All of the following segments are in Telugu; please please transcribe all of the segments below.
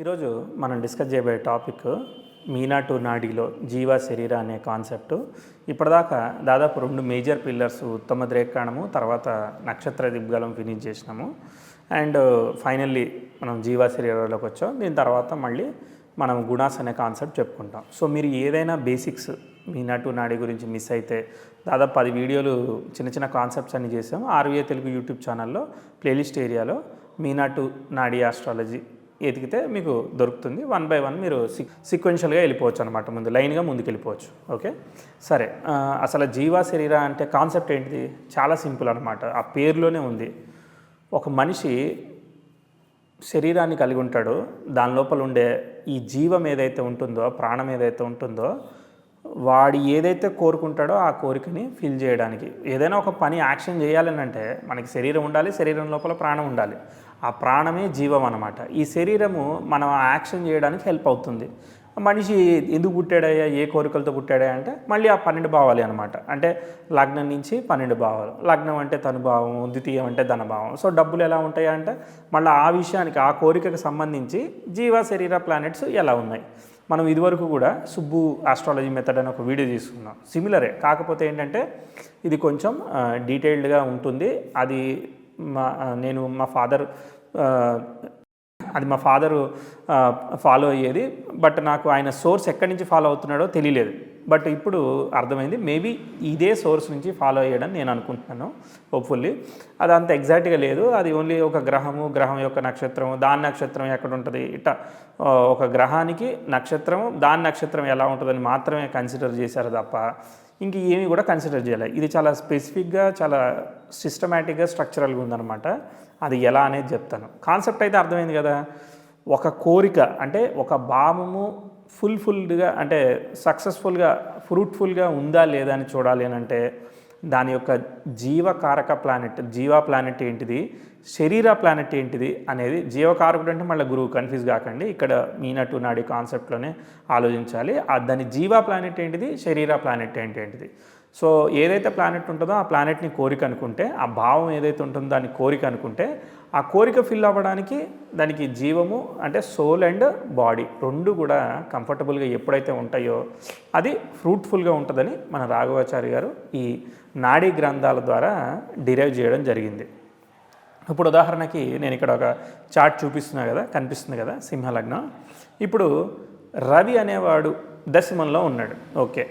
ఈరోజు మనం డిస్కస్ చేయబోయే టాపిక్ మీనా టు నాడీలో జీవ శరీర అనే కాన్సెప్ట్. ఇప్పటిదాకా దాదాపు 2 మేజర్ పిల్లర్స్ ఉత్తమ ద్రేకాణము, తర్వాత నక్షత్ర దిగ్బలం ఫినిష్ చేసినాము. అండ్ ఫైనల్లీ మనం జీవ శరీరంలోకి వచ్చాం. దీని తర్వాత మళ్ళీ మనం గుణాస్ అనే కాన్సెప్ట్ చెప్పుకుంటాం. సో మీరు ఏదైనా బేసిక్స్ మీనా టు నాడీ గురించి మిస్ అయితే దాదాపు 10 వీడియోలు చిన్న చిన్న కాన్సెప్ట్స్ అన్ని చేసాము. ఆర్వీఏ తెలుగు యూట్యూబ్ ఛానల్లో ప్లేలిస్ట్ ఏరియాలో మీనా టు నాడీ ఆస్ట్రాలజీ ఎతికితే మీకు దొరుకుతుంది. 1 బై 1 మీరు సీక్వెన్షియల్గా వెళ్ళిపోవచ్చు అనమాట, ముందు లైన్గా ముందుకు వెళ్ళిపోవచ్చు. ఓకే, సరే. అసలు జీవ శరీర అంటే కాన్సెప్ట్ ఏంటిది? చాలా సింపుల్ అనమాట, ఆ పేరులోనే ఉంది. ఒక మనిషి శరీరాన్ని కలిగి ఉంటాడు, దాని లోపల ఉండే ఈ జీవం ఏదైతే ఉంటుందో, ప్రాణం ఏదైతే ఉంటుందో, వాడు ఏదైతే కోరుకుంటాడో ఆ కోరికని ఫిల్ చేయడానికి ఏదైనా ఒక పని యాక్షన్ చేయాలని అంటే మనకి శరీరం ఉండాలి, శరీరం లోపల ప్రాణం ఉండాలి. ఆ ప్రాణమే జీవం అన్నమాట. ఈ శరీరము మనం ఆ యాక్షన్ చేయడానికి హెల్ప్ అవుతుంది. మనిషి ఎందుకు పుట్టాడయ్యా, ఏ కోరికలతో పుట్టాడా అంటే మళ్ళీ ఆ 12 భావాలు అనమాట. అంటే లగ్నం నుంచి 12 భావాలు. లగ్నం అంటే తనుభావం, ద్వితీయం అంటే ధనభావం. సో డబ్బులు ఎలా ఉంటాయా అంటే మళ్ళీ ఆ విషయానికి, ఆ కోరికకు సంబంధించి జీవ శరీర ప్లానెట్స్ ఎలా ఉన్నాయి. మనం ఇదివరకు కూడా సుబ్బు ఆస్ట్రాలజీ మెథడ్ అని ఒక వీడియో తీసుకున్నాం, సిమిలరే. కాకపోతే ఏంటంటే ఇది కొంచెం డీటెయిల్డ్గా ఉంటుంది. అది మా ఫాదరు ఫాలో అయ్యేది. బట్ నాకు ఆయన సోర్స్ ఎక్కడి నుంచి ఫాలో అవుతున్నాడో తెలియలేదు. బట్ ఇప్పుడు అర్థమైంది, మేబీ ఇదే సోర్స్ నుంచి ఫాలో అయ్యాడని నేను అనుకుంటున్నాను, హోప్ఫుల్లీ. అది అంత ఎగ్జాక్ట్గా లేదు. అది ఓన్లీ ఒక గ్రహం యొక్క నక్షత్రం, దాని నక్షత్రం ఎక్కడ ఉంటుంది, ఇట్లా ఒక గ్రహానికి నక్షత్రం, దాని నక్షత్రం ఎలా ఉంటుందని మాత్రమే కన్సిడర్ చేశారు తప్ప ఇంక ఏమీ కూడా కన్సిడర్ చేయలేదు. ఇది చాలా స్పెసిఫిక్గా, చాలా సిస్టమేటిక్గా, స్ట్రక్చరల్గా ఉందన్నమాట. అది ఎలా అనేది చెప్తాను. కాన్సెప్ట్ అయితే అర్థమైంది కదా. ఒక కోరిక అంటే ఒక భావము ఫుల్ఫిల్డ్గా, అంటే సక్సెస్ఫుల్గా, ఫ్రూట్ఫుల్గా ఉందా లేదా అని చూడాలి అని అంటే దాని యొక్క జీవకారక ప్లానెట్, జీవ ప్లానెట్ ఏంటిది, శరీర ప్లానెట్ ఏంటిది అనేది. జీవకారకుడు అంటే మళ్ళీ గురువు, కన్ఫ్యూజ్ కాకండి. ఇక్కడ మీనా టు నాడీ కాన్సెప్ట్లోనే ఆలోచించాలి. దాని జీవ ప్లానెట్ ఏంటిది, శరీర ప్లానెట్ ఏంటిది. సో ఏదైతే ప్లానెట్ ఉంటుందో ఆ ప్లానెట్ని కోరిక అనుకుంటే, ఆ భావం ఏదైతే ఉంటుందో దాన్ని కోరిక అనుకుంటే, ఆ కోరిక ఫిల్ అవ్వడానికి దానికి జీవము అంటే సోల్ అండ్ బాడీ రెండు కూడా కంఫర్టబుల్గా ఎప్పుడైతే ఉంటాయో అది ఫ్రూట్ఫుల్గా ఉంటుందని మన రాఘవాచారి గారు ఈ నాడీ గ్రంథాల ద్వారా డిరైవ్ చేయడం జరిగింది. ఇప్పుడు ఉదాహరణకి నేను ఇక్కడ ఒక చార్ట్ చూపిస్తున్నా కదా, కనిపిస్తుంది కదా, సింహలగ్నం. ఇప్పుడు రవి అనేవాడు దశమంలో ఉన్నాడు. ఓకే,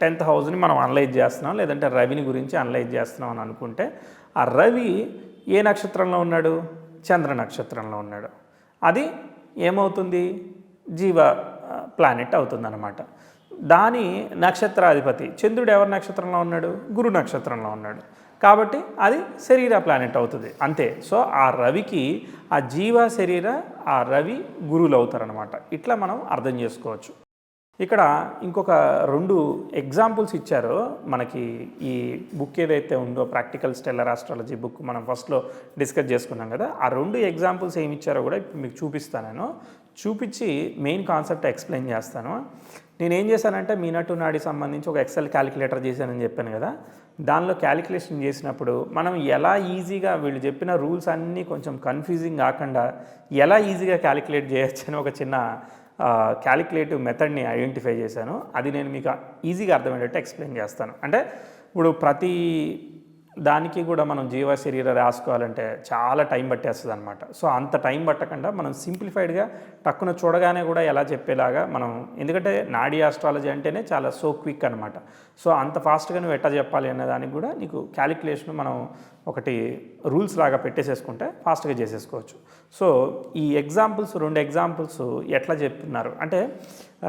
10th హౌస్ని మనం అనలైజ్ చేస్తున్నాం, లేదంటే రవిని గురించి అనలైజ్ చేస్తున్నాం అని అనుకుంటే, ఆ రవి ఏ నక్షత్రంలో ఉన్నాడు, చంద్ర నక్షత్రంలో ఉన్నాడు. అది ఏమవుతుంది, జీవ ప్లానెట్ అవుతుంది అన్నమాట. దాని నక్షత్రాధిపతి చంద్రుడు ఎవరి నక్షత్రంలో ఉన్నాడు, గురు నక్షత్రంలో ఉన్నాడు. కాబట్టి అది శరీర ప్లానెట్ అవుతుంది, అంతే. సో ఆ రవికి, ఆ జీవ శరీర, ఆ రవి గురువులు అవుతారనమాట. ఇట్లా మనం అర్థం చేసుకోవచ్చు. ఇక్కడ ఇంకొక 2 ఎగ్జాంపుల్స్ ఇచ్చారు మనకి. ఈ బుక్ ఏదైతే ఉందో, ప్రాక్టికల్ స్టెల్లర్ ఆస్ట్రాలజీ బుక్, మనం ఫస్ట్లో డిస్కస్ చేసుకున్నాం కదా, ఆ 2 ఎగ్జాంపుల్స్ ఏమి ఇచ్చారో కూడా ఇప్పుడు మీకు చూపిస్తాను. నేను చూపించి మెయిన్ కాన్సెప్ట్ ఎక్స్ప్లెయిన్ చేస్తాను. నేనేం చేశానంటే మీనా టు నాడీ సంబంధించి ఒక ఎక్సెల్ క్యాలిక్యులేటర్ చేశానని చెప్పాను కదా, దానిలో క్యాలిక్యులేషన్ చేసినప్పుడు మనం ఎలా ఈజీగా, వీళ్ళు చెప్పిన రూల్స్ అన్నీ కొంచెం కన్ఫ్యూజింగ్ కాకుండా ఎలా ఈజీగా క్యాలిక్యులేట్ చేయొచ్చు అని ఒక చిన్న క్యాలిక్యులేటివ్ మెథడ్ని ఐడెంటిఫై చేశాను. అది నేను మీకు ఈజీగా అర్థమయ్యేటట్టు ఎక్స్ప్లెయిన్ చేస్తాను. అంటే ఇప్పుడు ప్రతి దానికి కూడా మనం జీవ శరీర రాసుకోవాలంటే చాలా టైం పట్టేస్తుంది అనమాట. సో అంత టైం పట్టకుండా మనం సింప్లిఫైడ్గా టక్కున చూడగానే కూడా ఎలా చెప్పేలాగా మనం, ఎందుకంటే నాడీ ఆస్ట్రాలజీ అంటేనే చాలా సో క్విక్ అనమాట. సో అంత ఫాస్ట్గా నువ్వు ఎట్లా చెప్పాలి అనే దానికి కూడా నీకు క్యాలిక్యులేషన్ మనం ఒకటి రూల్స్ లాగా పెట్టేసేసుకుంటే ఫాస్ట్గా చేసేసుకోవచ్చు. సో ఈ ఎగ్జాంపుల్స్, 2 ఎగ్జాంపుల్స్ ఎట్లా చెప్తున్నారు అంటే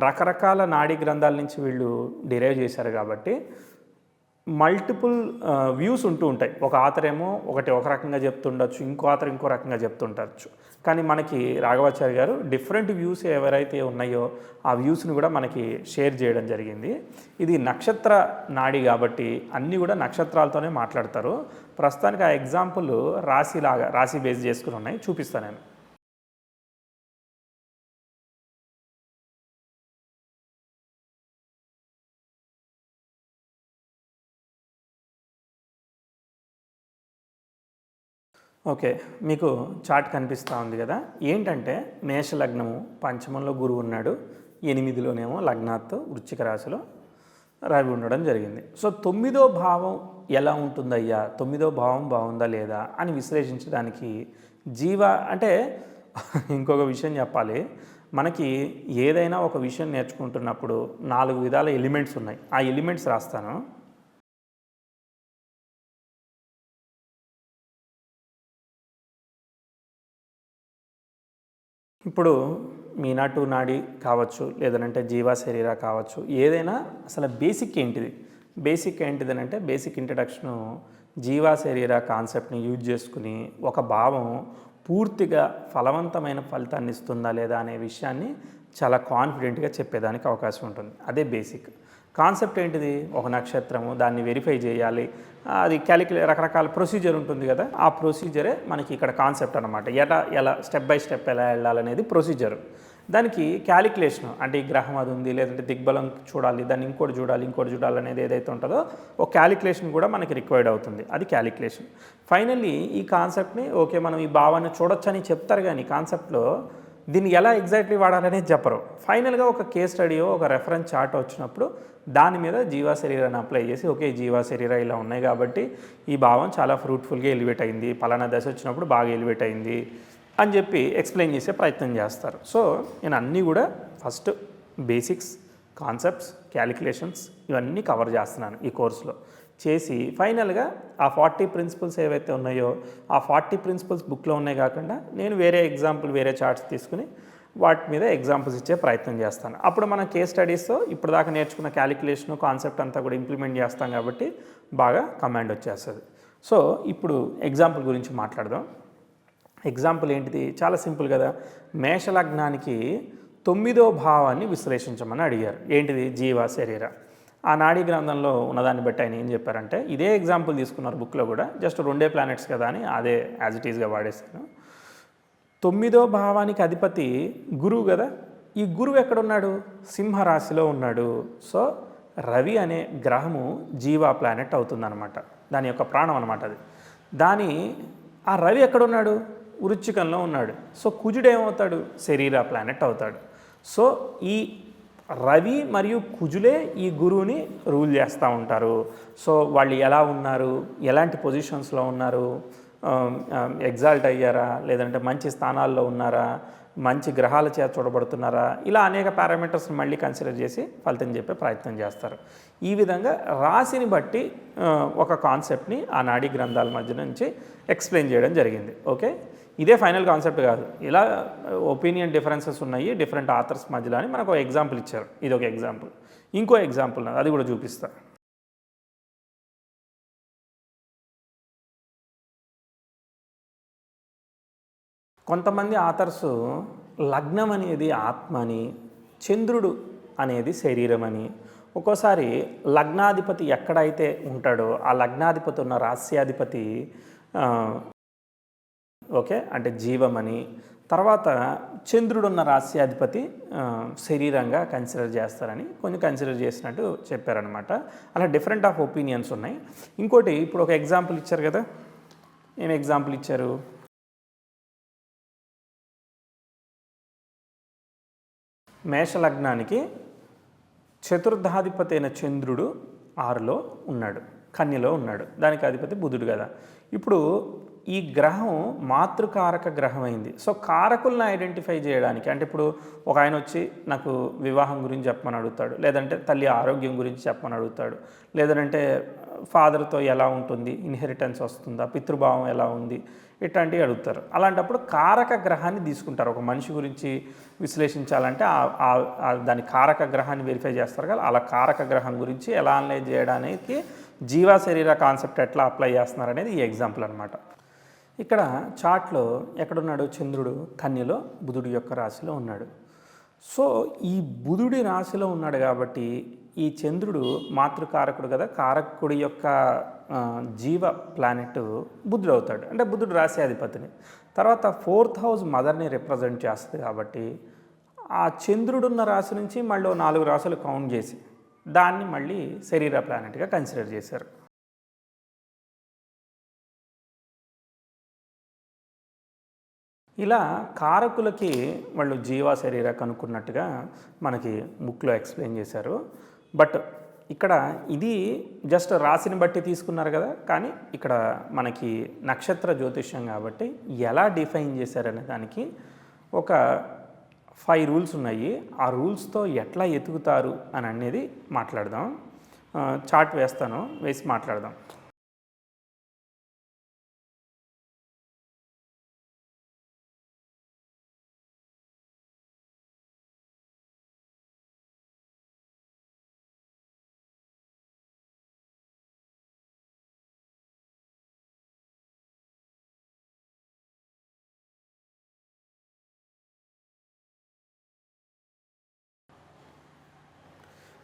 రకరకాల నాడీ గ్రంథాల నుంచి వీళ్ళు డిరైవ్ చేశారు కాబట్టి మల్టిపుల్ వ్యూస్ ఉంటూ ఉంటాయి. ఒక ఆథర్ ఏమో ఒక రకంగా చెప్తుండొచ్చు, ఇంకో ఆథర్ ఇంకో రకంగా చెప్తుండొచ్చు. కానీ మనకి రాఘవాచారి గారు డిఫరెంట్ వ్యూస్ ఎవరైతే ఉన్నాయో ఆ వ్యూస్ని కూడా మనకి షేర్ చేయడం జరిగింది. ఇది నక్షత్ర నాడి కాబట్టి అన్నీ కూడా నక్షత్రాలతోనే మాట్లాడతారు. ప్రస్తుతానికి ఆ ఎగ్జాంపుల్ రాశి బేస్ చేసుకుని ఉన్నాయి, చూపిస్తాను నేను. ఓకే. మీకు చార్ట్ కనిపిస్తూ ఉంది కదా! ఏంటంటే మేషలగ్నము పంచమంలో గురువు ఉన్నాడు. 8లోనేమో లగ్నాత్తు వృశ్చిక రాశిలో రవి ఉండడం జరిగింది. సో 9వ భావం ఎలా ఉంటుందయ్యా? 9వ భావం బాగుందా లేదా అని విశ్లేషించడానికి జీవ అంటే ఇంకొక విషయం చెప్పాలి. మనకి ఏదైనా ఒక విషయం నేర్చుకుంటున్నప్పుడు 4 విధాల ఎలిమెంట్స్ ఉన్నాయి. ఆ ఎలిమెంట్స్ రాస్తాను. ఇప్పుడు మీనాటు నాడి కావచ్చు, లేదనంటే జీవ శరీర కావచ్చు, ఏదైనా అసలు బేసిక్ ఏంటిది? బేసిక్ ఏంటిదనంటే బేసిక్ ఇంట్రడక్షను జీవ శరీర కాన్సెప్ట్ని యూజ్ చేసుకుని ఒక భావం పూర్తిగా ఫలవంతమైన ఫలితాన్ని ఇస్తుందా లేదా అనే విషయాన్ని చాలా కాన్ఫిడెంట్గా చెప్పేదానికి అవకాశం ఉంటుంది. అదే బేసిక్ కాన్సెప్ట్. ఏంటిది? ఒక నక్షత్రము, దాన్ని వెరిఫై చేయాలి, అది రకరకాల ప్రొసీజర్ ఉంటుంది కదా, ఆ ప్రొసీజరే మనకి ఇక్కడ కాన్సెప్ట్ అనమాట. ఎలా స్టెప్ బై స్టెప్ ఎలా వెళ్ళాలనేది ప్రొసీజర్. దానికి క్యాలిక్యులేషన్ అంటే ఈ గ్రహం అది ఉంది, లేదంటే దిగ్బలం చూడాలి, దాన్ని ఇంకోటి చూడాలి అనేది ఏదైతే ఉంటుందో ఒక క్యాలిక్యులేషన్ కూడా మనకి రిక్వైర్డ్ అవుతుంది. అది క్యాలిక్యులేషన్. ఫైనల్లీ ఈ కాన్సెప్ట్ని ఓకే మనం ఈ భావాన్ని చూడొచ్చని చెప్తారు, కానీ కాన్సెప్ట్లో దీన్ని ఎలా ఎగ్జాక్ట్లీ వాడాలనేది చెప్పరు. ఫైనల్గా ఒక కేస్ స్టడీయో ఒక రెఫరెన్స్ చార్ట్ వచ్చినప్పుడు దాని మీద జీవా శరీరాన్ని అప్లై చేసి ఓకే జీవా శరీర ఇలా ఉన్నాయి కాబట్టి ఈ భావం చాలా ఫ్రూట్ఫుల్గా ఎలివేట్ అయింది, పలానా దశ వచ్చినప్పుడు బాగా ఎలివేట్ అయింది అని చెప్పి ఎక్స్ప్లెయిన్ చేసే ప్రయత్నం చేస్తారు. సో నేను అన్నీ కూడా ఫస్ట్ బేసిక్స్, కాన్సెప్ట్స్, క్యాలిక్యులేషన్స్ ఇవన్నీ కవర్ చేస్తున్నాను ఈ కోర్సులో. చేసి ఫైనల్గా ఆ 40 ప్రిన్సిపల్స్ ఏవైతే ఉన్నాయో ఆ 40 ప్రిన్సిపల్స్ బుక్లో ఉన్నాయి కాకుండా నేను వేరే చార్ట్స్ తీసుకుని వాటి మీద ఎగ్జాంపుల్స్ ఇచ్చే ప్రయత్నం చేస్తాను. అప్పుడు మనం కేస్ స్టడీస్తో ఇప్పుడు దాకా నేర్చుకున్న క్యాలిక్యులేషన్ కాన్సెప్ట్ అంతా కూడా ఇంప్లిమెంట్ చేస్తాం కాబట్టి బాగా కమాండ్ వచ్చేస్తుంది. సో ఇప్పుడు ఎగ్జాంపుల్ గురించి మాట్లాడదాం. ఎగ్జాంపుల్ ఏంటిది? చాలా సింపుల్ కదా. మేషలగ్నానికి 9వ భావాన్ని విశ్లేషించమని అడిగారు. ఏంటిది? జీవ శరీర. ఆ నాడీ గ్రంథంలో ఉన్నదాన్ని బట్టి ఆయన ఏం చెప్పారంటే ఇదే ఎగ్జాంపుల్ తీసుకున్నారు బుక్లో కూడా, జస్ట్ 2 ప్లానెట్స్ కదా అని అదే యాజ్ ఇట్ ఈజ్గా వాడేస్తాను. 9వ భావానికి అధిపతి గురువు కదా. ఈ గురువు ఎక్కడున్నాడు? సింహరాశిలో ఉన్నాడు. సో రవి అనే గ్రహము జీవా ప్లానెట్ అవుతుందన్నమాట, దాని యొక్క ప్రాణం అనమాట అది. ఆ రవి ఎక్కడున్నాడు? వృశ్చికంలో ఉన్నాడు. సో కుజుడు ఏమవుతాడు? శరీర ప్లానెట్ అవుతాడు. సో ఈ రవి మరియు కుజులే ఈ గురువుని రూల్ చేస్తూ ఉంటారు. సో వాళ్ళు ఎలా ఉన్నారు, ఎలాంటి పొజిషన్స్లో ఉన్నారు, ఎగ్జాల్ట్ అయ్యారా, లేదంటే మంచి స్థానాల్లో ఉన్నారా, మంచి గ్రహాల చేత చూడబడుతున్నారా, ఇలా అనేక పారామీటర్స్ని మళ్ళీ కన్సిడర్ చేసి ఫలితం చెప్పే ప్రయత్నం చేస్తారు. ఈ విధంగా రాశిని బట్టి ఒక కాన్సెప్ట్ని ఆ నాడీ గ్రంథాల మధ్య నుంచి ఎక్స్ప్లెయిన్ చేయడం జరిగింది. ఓకే, ఇదే ఫైనల్ కాన్సెప్ట్ కాదు, ఇలా ఒపీనియన్ డిఫరెన్సెస్ ఉన్నాయి డిఫరెంట్ ఆథర్స్ మధ్యలో అని మనకు ఒక ఎగ్జాంపుల్ ఇచ్చారు. ఇది ఒక ఎగ్జాంపుల్. ఇంకో ఎగ్జాంపుల్ అది కూడా చూపిస్తా. కొంతమంది ఆథర్సు లగ్నం అనేది ఆత్మ అని, చంద్రుడు అనేది శరీరం అని, ఒక్కోసారి లగ్నాధిపతి ఎక్కడైతే ఉంటాడో ఆ లగ్నాధిపతి ఉన్న రాస్యాధిపతి ఓకే అంటే జీవమని, తర్వాత చంద్రుడున్న రాస్యాధిపతి శరీరంగా కన్సిడర్ చేస్తారని కొన్ని కన్సిడర్ చేసినట్టు చెప్పారనమాట. అలా డిఫరెంట్ ఆఫ్ ఒపీనియన్స్ ఉన్నాయి. ఇంకోటి ఇప్పుడు ఒక ఎగ్జాంపుల్ ఇచ్చారు కదా, ఏం ఎగ్జాంపుల్ ఇచ్చారు? మేషలగ్నానికి చతుర్థాధిపతి అయిన చంద్రుడు 6లో ఉన్నాడు, కన్యలో ఉన్నాడు, దానికి అధిపతి బుధుడు కదా. ఇప్పుడు ఈ గ్రహం మాతృకారక గ్రహం అయింది. సో కారకులను ఐడెంటిఫై చేయడానికి అంటే ఇప్పుడు ఒక ఆయన వచ్చి నాకు వివాహం గురించి చెప్పమని అడుగుతాడు, లేదంటే తల్లి ఆరోగ్యం గురించి చెప్పమని అడుగుతాడు, లేదంటే ఫాదర్తో ఎలా ఉంటుంది, ఇన్హెరిటెన్స్ వస్తుందా, పితృభావం ఎలా ఉంది, ఇట్లాంటివి అడుగుతారు. అలాంటప్పుడు కారక గ్రహాన్ని తీసుకుంటారు. ఒక మనిషి గురించి విశ్లేషించాలంటే దాని కారక గ్రహాన్ని వెరిఫై చేస్తారు కదా, అలా కారక గ్రహం గురించి ఎలా అనలైజ్ చేయడానికి జీవ శరీర కాన్సెప్ట్ ఎట్లా అప్లై చేస్తున్నారు అనేది ఈ ఎగ్జాంపుల్ అనమాట. ఇక్కడ చార్ట్లో ఎక్కడున్నాడు? చంద్రుడు కన్యలో బుధుడి యొక్క రాశిలో ఉన్నాడు. సో ఈ బుధుడి రాశిలో ఉన్నాడు కాబట్టి ఈ చంద్రుడు మాతృకారకుడు కదా, కారకుడి యొక్క జీవ ప్లానెట్ బుధుడు అవుతాడు, అంటే బుధుడు రాశి అధిపతిని. తర్వాత 4th హౌస్ మదర్ని రిప్రజెంట్ చేస్తుంది కాబట్టి ఆ చంద్రుడున్న రాశి నుంచి మళ్ళీ 4 రాశులు కౌంట్ చేసి దాన్ని మళ్ళీ శరీర ప్లానెట్గా కన్సిడర్ చేశారు. ఇలా కారకులకి వాళ్ళు జీవ శరీర కనుక్కున్నట్టుగా మనకి బుక్లో ఎక్స్ప్లెయిన్ చేశారు. బట్ ఇక్కడ ఇది జస్ట్ రాశిని బట్టి తీసుకున్నారు కదా, కానీ ఇక్కడ మనకి నక్షత్ర జ్యోతిష్యం కాబట్టి ఎలా డిఫైన్ చేశారనే దానికి ఒక 5 రూల్స్ ఉన్నాయి. ఆ రూల్స్తో ఎట్లా ఎతుకుతారు అని అనేది మాట్లాడదాం. చార్ట్ వేస్తాను, వేసి మాట్లాడదాం.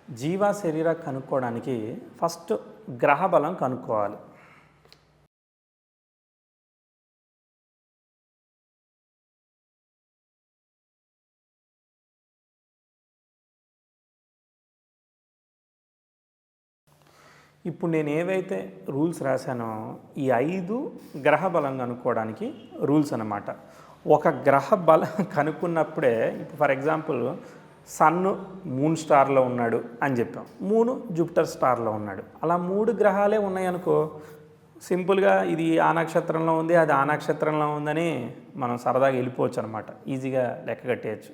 జీవ శరీర కనుక్కోవడానికి ఫస్ట్ గ్రహ బలం కనుక్కోవాలి. ఇప్పుడు నేను ఏవైతే రూల్స్ రాశానో ఈ 5 గ్రహ బలం కనుక్కోవడానికి రూల్స్ అన్నమాట. ఒక గ్రహ బలం కనుక్కున్నప్పుడే ఇప్పుడు ఫర్ ఎగ్జాంపుల్ సన్ను మూన్ స్టార్లో ఉన్నాడు అని చెప్పాం, మూను జూపిటర్ స్టార్లో ఉన్నాడు. అలా 3 గ్రహాలే ఉన్నాయనుకో, సింపుల్గా ఇది ఆ నక్షత్రంలో ఉంది, అది ఆ నక్షత్రంలో ఉందని మనం సరదాగా వెళ్ళిపోవచ్చు అనమాట, ఈజీగా లెక్క కట్టేయచ్చు.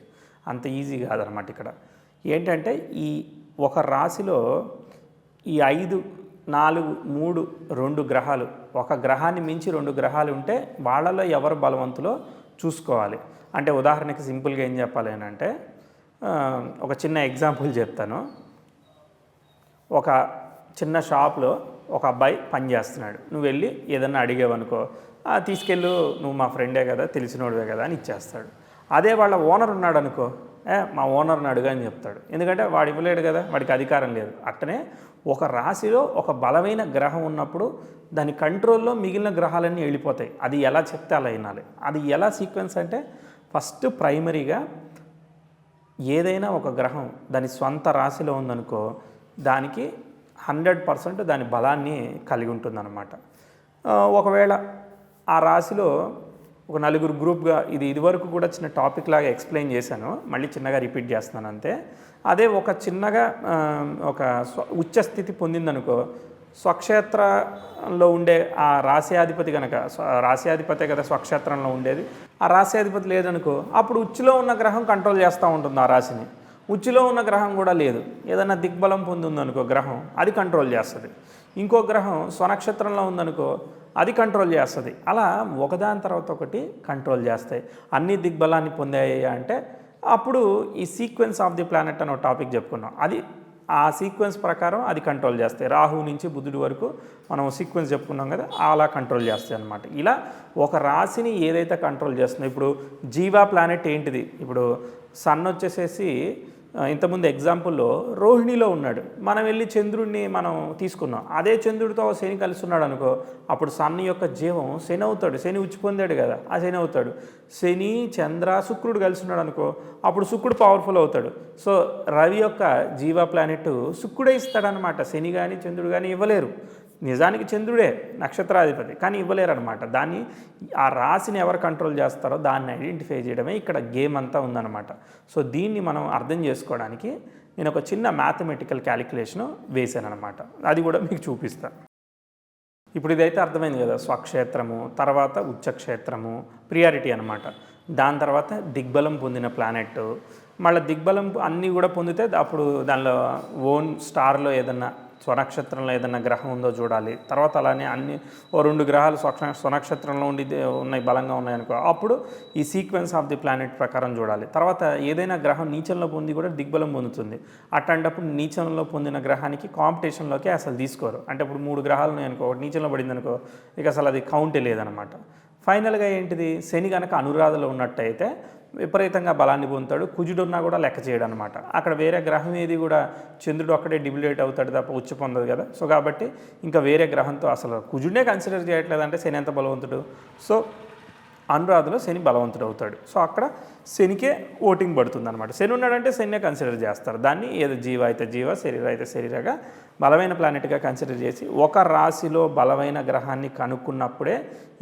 అంత ఈజీ కాదనమాట. ఇక్కడ ఏంటంటే ఈ ఒక రాశిలో ఈ 5, 4, 3, 2 గ్రహాలు, ఒక గ్రహాన్ని మించి 2 గ్రహాలు ఉంటే వాళ్ళలో ఎవరు బలవంతులో చూసుకోవాలి. అంటే ఉదాహరణకి సింపుల్గా ఏం చెప్పాలి అంటే, ఒక చిన్న ఎగ్జాంపుల్ చెప్తాను. ఒక చిన్న షాప్లో ఒక అబ్బాయి పనిచేస్తున్నాడు. నువ్వు వెళ్ళి ఏదన్నా అడిగేవనుకో, తీసుకెళ్ళు, నువ్వు మా ఫ్రెండే కదా, తెలిసినోడివే కదా అని ఇచ్చేస్తాడు. అదే వాళ్ళ ఓనర్ ఉన్నాడు అనుకో, మా ఓనర్ని అడుగు అని చెప్తాడు. ఎందుకంటే వాడు ఇవ్వలేడు కదా, వాడికి అధికారం లేదు. అట్టనే ఒక రాశిలో ఒక బలమైన గ్రహం ఉన్నప్పుడు దాని కంట్రోల్లో మిగిలిన గ్రహాలన్నీ వెళ్ళిపోతాయి. అది ఎలా చెప్తే అలా వినాలి. అది ఎలా సీక్వెన్స్ అంటే, ఫస్ట్ ప్రైమరీగా ఏదైనా ఒక గ్రహం దాని స్వంత రాశిలో ఉందనుకో, దానికి 100% దాని బలాన్ని కలిగి ఉంటుందన్నమాట. ఒకవేళ ఆ రాశిలో ఒక 4 గ్రూప్గా, ఇదివరకు కూడా చిన్న టాపిక్ లాగా ఎక్స్ప్లెయిన్ చేశాను, మళ్ళీ చిన్నగా రిపీట్ చేస్తున్నాను అంతే. అదే ఒక చిన్నగా ఒక ఉచ్చస్థితి పొందిందనుకో, స్వక్షేత్రంలో ఉండే ఆ రాశ్యాధిపతి కనుక, రాశ్యాధిపతే కదా స్వక్షేత్రంలో ఉండేది, ఆ రాశ్యాధిపతి లేదనుకో, అప్పుడు ఉచ్చులో ఉన్న గ్రహం కంట్రోల్ చేస్తూ ఉంటుంది ఆ రాశిని. ఉచ్చులో ఉన్న గ్రహం కూడా లేదు, ఏదైనా దిగ్బలం పొందుందనుకో గ్రహం, అది కంట్రోల్ చేస్తుంది. ఇంకో గ్రహం స్వనక్షత్రంలో ఉందనుకో, అది కంట్రోల్ చేస్తుంది. అలా ఒకదాని తర్వాత ఒకటి కంట్రోల్ చేస్తాయి. అన్ని దిగ్బలాన్ని పొందాయి అంటే అప్పుడు ఈ సీక్వెన్స్ ఆఫ్ ది ప్లానెట్ అనే టాపిక్ చెప్పుకున్నాం. అది ఆ సీక్వెన్స్ ప్రకారం అది కంట్రోల్ చేస్తాయి. రాహు నుంచి బుధుడి వరకు మనం సీక్వెన్స్ చెప్పుకున్నాం కదా, అలా కంట్రోల్ చేస్తాయి అన్నమాట. ఇలా ఒక రాశిని ఏదైతే కంట్రోల్ చేస్తుందో, ఇప్పుడు జీవా ప్లానెట్ ఏంటిది, ఇప్పుడు సన్ వచ్చేసేసి ఇంతకుముందు ఎగ్జాంపుల్లో రోహిణిలో ఉన్నాడు, మనం వెళ్ళి చంద్రుడిని మనం తీసుకున్నాం. అదే చంద్రుడితో శని కలిసి ఉన్నాడు అనుకో, అప్పుడు సన్ యొక్క జీవం శని అవుతాడు. శని ఉచ్చి పొందాడు కదా, ఆ శని అవుతాడు. శని, చంద్ర, శుక్రుడు కలిసి ఉన్నాడు అనుకో, అప్పుడు శుక్రుడు పవర్ఫుల్ అవుతాడు. సో రవి యొక్క జీవా ప్లానెట్ శుక్రుడే ఇస్తాడనమాట. శని కానీ చంద్రుడు కానీ ఇవ్వలేరు. నిజానికి చంద్రుడే నక్షత్రాధిపతి, కానీ ఇవ్వలేరు అనమాట. దాన్ని ఆ రాశిని ఎవరు కంట్రోల్ చేస్తారో దాన్ని ఐడెంటిఫై చేయడమే ఇక్కడ గేమ్ అంతా ఉందన్నమాట. సో దీన్ని మనం అర్థం చేసుకోవడానికి నేను ఒక చిన్న మ్యాథమెటికల్ క్యాలిక్యులేషను వేసాను అనమాట. అది కూడా మీకు చూపిస్తాను. ఇప్పుడు ఇదైతే అర్థమైంది కదా, స్వక్షేత్రము, తర్వాత ఉచ్చక్షేత్రము, ప్రియారిటీ అనమాట. దాని తర్వాత దిగ్బలం పొందిన ప్లానెట్, మళ్ళీ దిగ్బలం అన్నీ కూడా పొందితే అప్పుడు దానిలో ఓన్ స్టార్లో ఏదన్నా స్వనక్షత్రంలో ఏదైనా గ్రహం ఉందో చూడాలి. తర్వాత అలానే అన్ని 2 గ్రహాలు స్వనక్షత్రంలో ఉన్నాయి, బలంగా ఉన్నాయనుకో, అప్పుడు ఈ సీక్వెన్స్ ఆఫ్ ది ప్లానెట్ ప్రకారం చూడాలి. తర్వాత ఏదైనా గ్రహం నీచంలో పొంది కూడా దిగ్బలం పొందుతుంది. అట్లాంటప్పుడు నీచంలో పొందిన గ్రహానికి కాంపిటీషన్లోకి అసలు తీసుకోరు. అంటే ఇప్పుడు 3 గ్రహాలు ఉన్నాయనుకో, ఒకటి నీచంలో పడిందనుకో, ఇక అసలు అది కౌంటే లేదనమాట. ఫైనల్గా ఏంటిది, శని కనుక అనురాధలో ఉన్నట్టయితే విపరీతంగా బలాన్ని పొందుతాడు. కుజుడు ఉన్నా కూడా లెక్క చేయడం అనమాట. అక్కడ వేరే గ్రహం ఏది కూడా, చంద్రుడు ఒక్కడే డిబిలేట్ అవుతాడు తప్ప ఉచ్చి పొందదు కదా. సో కాబట్టి ఇంకా వేరే గ్రహంతో అసలు కుజుడినే కన్సిడర్ చేయట్లేదు అంటే శని ఎంత బలవంతుడు. సో అనురాధలో శని బలవంతుడు అవుతాడు. సో అక్కడ శనికే ఓటింగ్ పడుతుంది అనమాట. శని ఉన్నాడంటే శనినే కన్సిడర్ చేస్తారు. దాన్ని ఏదో జీవ అయితే జీవ, శరీర అయితే శరీరగా బలమైన ప్లానెట్గా కన్సిడర్ చేసి ఒక రాశిలో బలమైన గ్రహాన్ని కనుక్కున్నప్పుడే